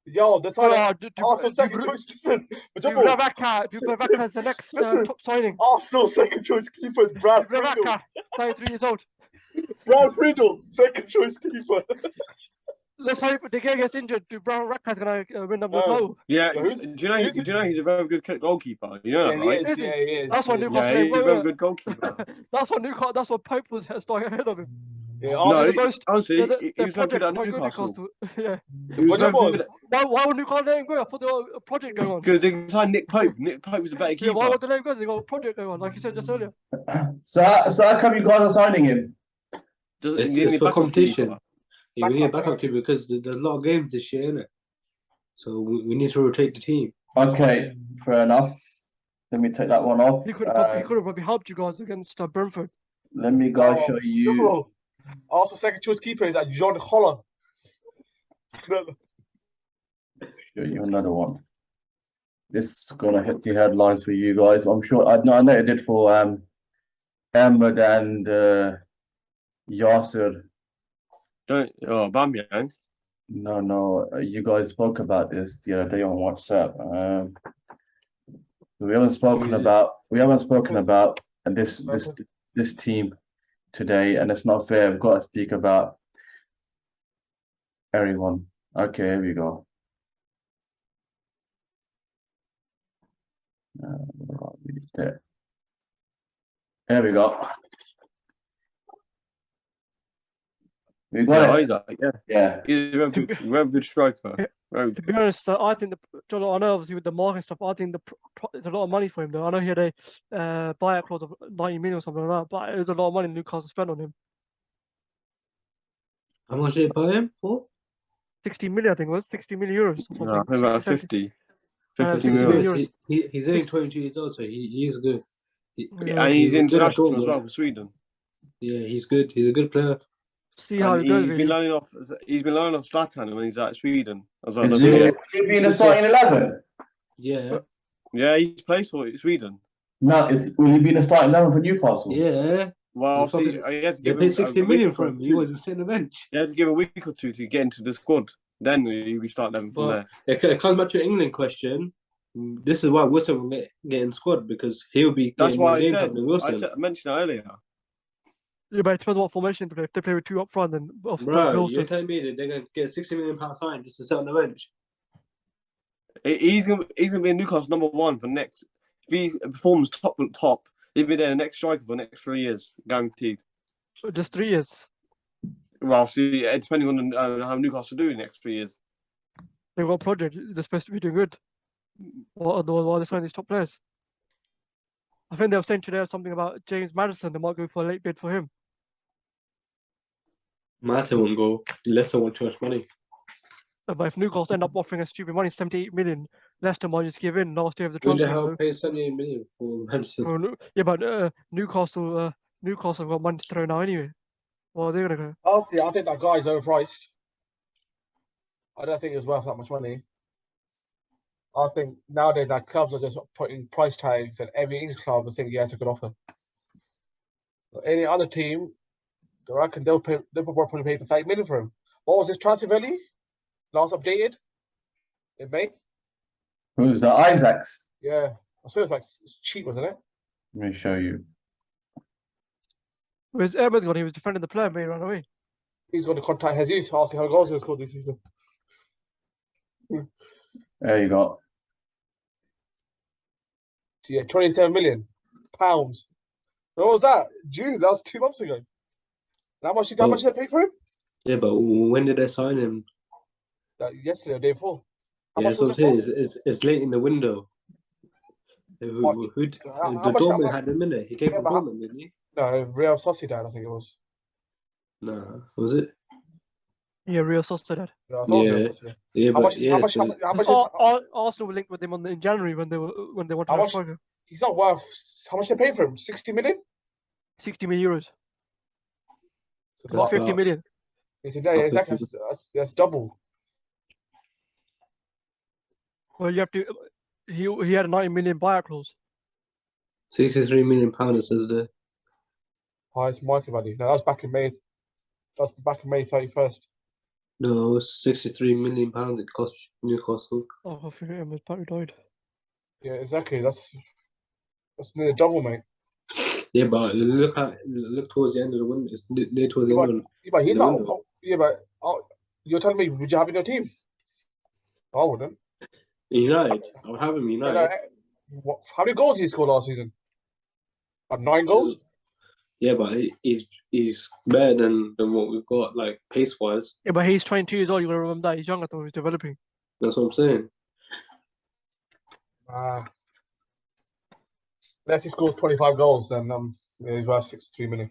Yo, that's all. Arsenal second choice. Listen, Dubravka is the next top signing. Arsenal second choice keeper is Brad Friedel. Dubravka, 33 years old. Brad Friedel, second choice keeper. Let's hope De Gea gets injured. Dubravka is gonna win them the title. Yeah, do you know he's a very good goalkeeper? You know that, right? He is. That's what Newcastle. Yeah, he's a very good goalkeeper. That's what Pope was starting ahead of him. Yeah, honestly, he was not good at Newcastle. Yeah. Why would Newcastle let him go? I thought there was a project going on. Because they signed Nick Pope. Nick Pope was a better keeper. Yeah, why would they let him go? They got a project going on, like you said just earlier. So how come you guys are signing him? It's for competition. Yeah, we need a backup keeper because there's a lot of games this year, innit? So we need to rotate the team. Okay, fair enough. Let me take that one off. He could have probably helped you guys against Brentford. Let me go show you. Also, second choice keeper is John Holler. Show you another one. This is gonna hit the headlines for you guys. I'm sure I know it did for Ahmed and Yasser. Bamyang. No. You guys spoke about this the other day on WhatsApp. We haven't spoken about this team today, and it's not fair. We've got to speak about everyone. Okay, here we go. There we go. We got it. Yeah. He's a very good striker. To be honest, I think I know obviously with the market stuff, I think it's a lot of money for him though. I know he had a buyout clause of 90 million or something like that, but it was a lot of money Newcastle spent on him. How much did they buy him for? 60 million, I think it was 60 million euros. No, I think about 50. 50 million. He's only 22 years old, so he is good. And he's international as well for Sweden. Yeah, he's good. He's a good player. See how it goes. He's been learning off Zlatan when he's at Sweden as well. Is he be in the starting 11? Yeah. Yeah, he plays for Sweden. No, will he be in the starting 11 for Newcastle? Yeah. Well, You see, fucking- I guess You give pay him 60 a week million or for him. He two. wasn't sitting on the bench. You have to give a week or two to get into the squad. Then you start them from But there. it comes back to your England question. This is why Wilson will get in squad because he'll be That's getting why more I game said. time than Wilson. I mentioned it earlier. Yeah, but it depends what formation they play. If they play with two up front, then obviously Bro, Wilson. you're telling me that they're going to get £60 million sign just to sit on the bench? He's gonna be in Newcastle #1 for next. If he performs top, he'll be their next striker for the next 3 years, guaranteed. Just 3 years. Well, see, depending on how Newcastle do in the next 3 years. They've got a project. They're supposed to be doing good. Why are they signing these top players? I think they were saying today something about James Maddison. They might go for a late bid for him. Massive won't go. Leicester want too much money. But if Newcastle end up offering a stupid money, 78 million, Leicester might just give in last day of the Who the transfer hell window. pays 78 million for Madison? Yeah, but Newcastle have got money to throw now anyway. Well, are they gonna go? Honestly, I think that guy's overpriced. I don't think it's worth that much money. I think nowadays that clubs are just putting price tags, and every English club will think, yes, I could offer. But any other team, I reckon they'll probably pay 30 million for him. What was his transfer value? Last updated in May. Who's Isaacs? Yeah, I swear it's cheap, wasn't it? Let me show you. Where's Edwards gone? He was defending the player, but he ran away. He's going to contact Jesus, asking how goals he scored this season. There you go. Yeah, 27 million pounds. What was that? June. That was 2 months ago. And how much did they pay for him? Yeah, but when did they sign him? Yesterday or the day before. How Yeah, much that's was what I'm it saying. It's late in the window. Dortmund had him in it. He came from Dortmund, didn't he? No, Real Sociedad, I think it was. No, was it? Yeah, Real Sociedad. Yeah, I thought it was Real Sociedad. Yeah, How but much is Arsenal were linked with him in January when they wanted to How have much- striker. he's not worth? How much they pay for him? 60 million. 60 million euros. It's About what? 50 million. Exactly. That's double. Well, you have to. He had a 90 million buyout clause. £63 million, it says there. Highest market value. No, that's back in May. That's back in May 31st. No, it's £63 million it cost Newcastle. Oh, I think Emma's partly died. Yeah, exactly. That's nearly double, mate. Yeah, but look towards the end of the window. It's near towards the end. But he's the not. window. Yeah, but you're telling me, would you have in your team? I wouldn't. United, I'll have him United. How many goals did he score last season? 9 goals. Yeah, but he's better than what we've got, like pace wise. Yeah, but he's 22 years old. You gotta remember that he's young. I thought he's developing. That's what I'm saying. Unless he scores 25 goals, then he's worth 63 million.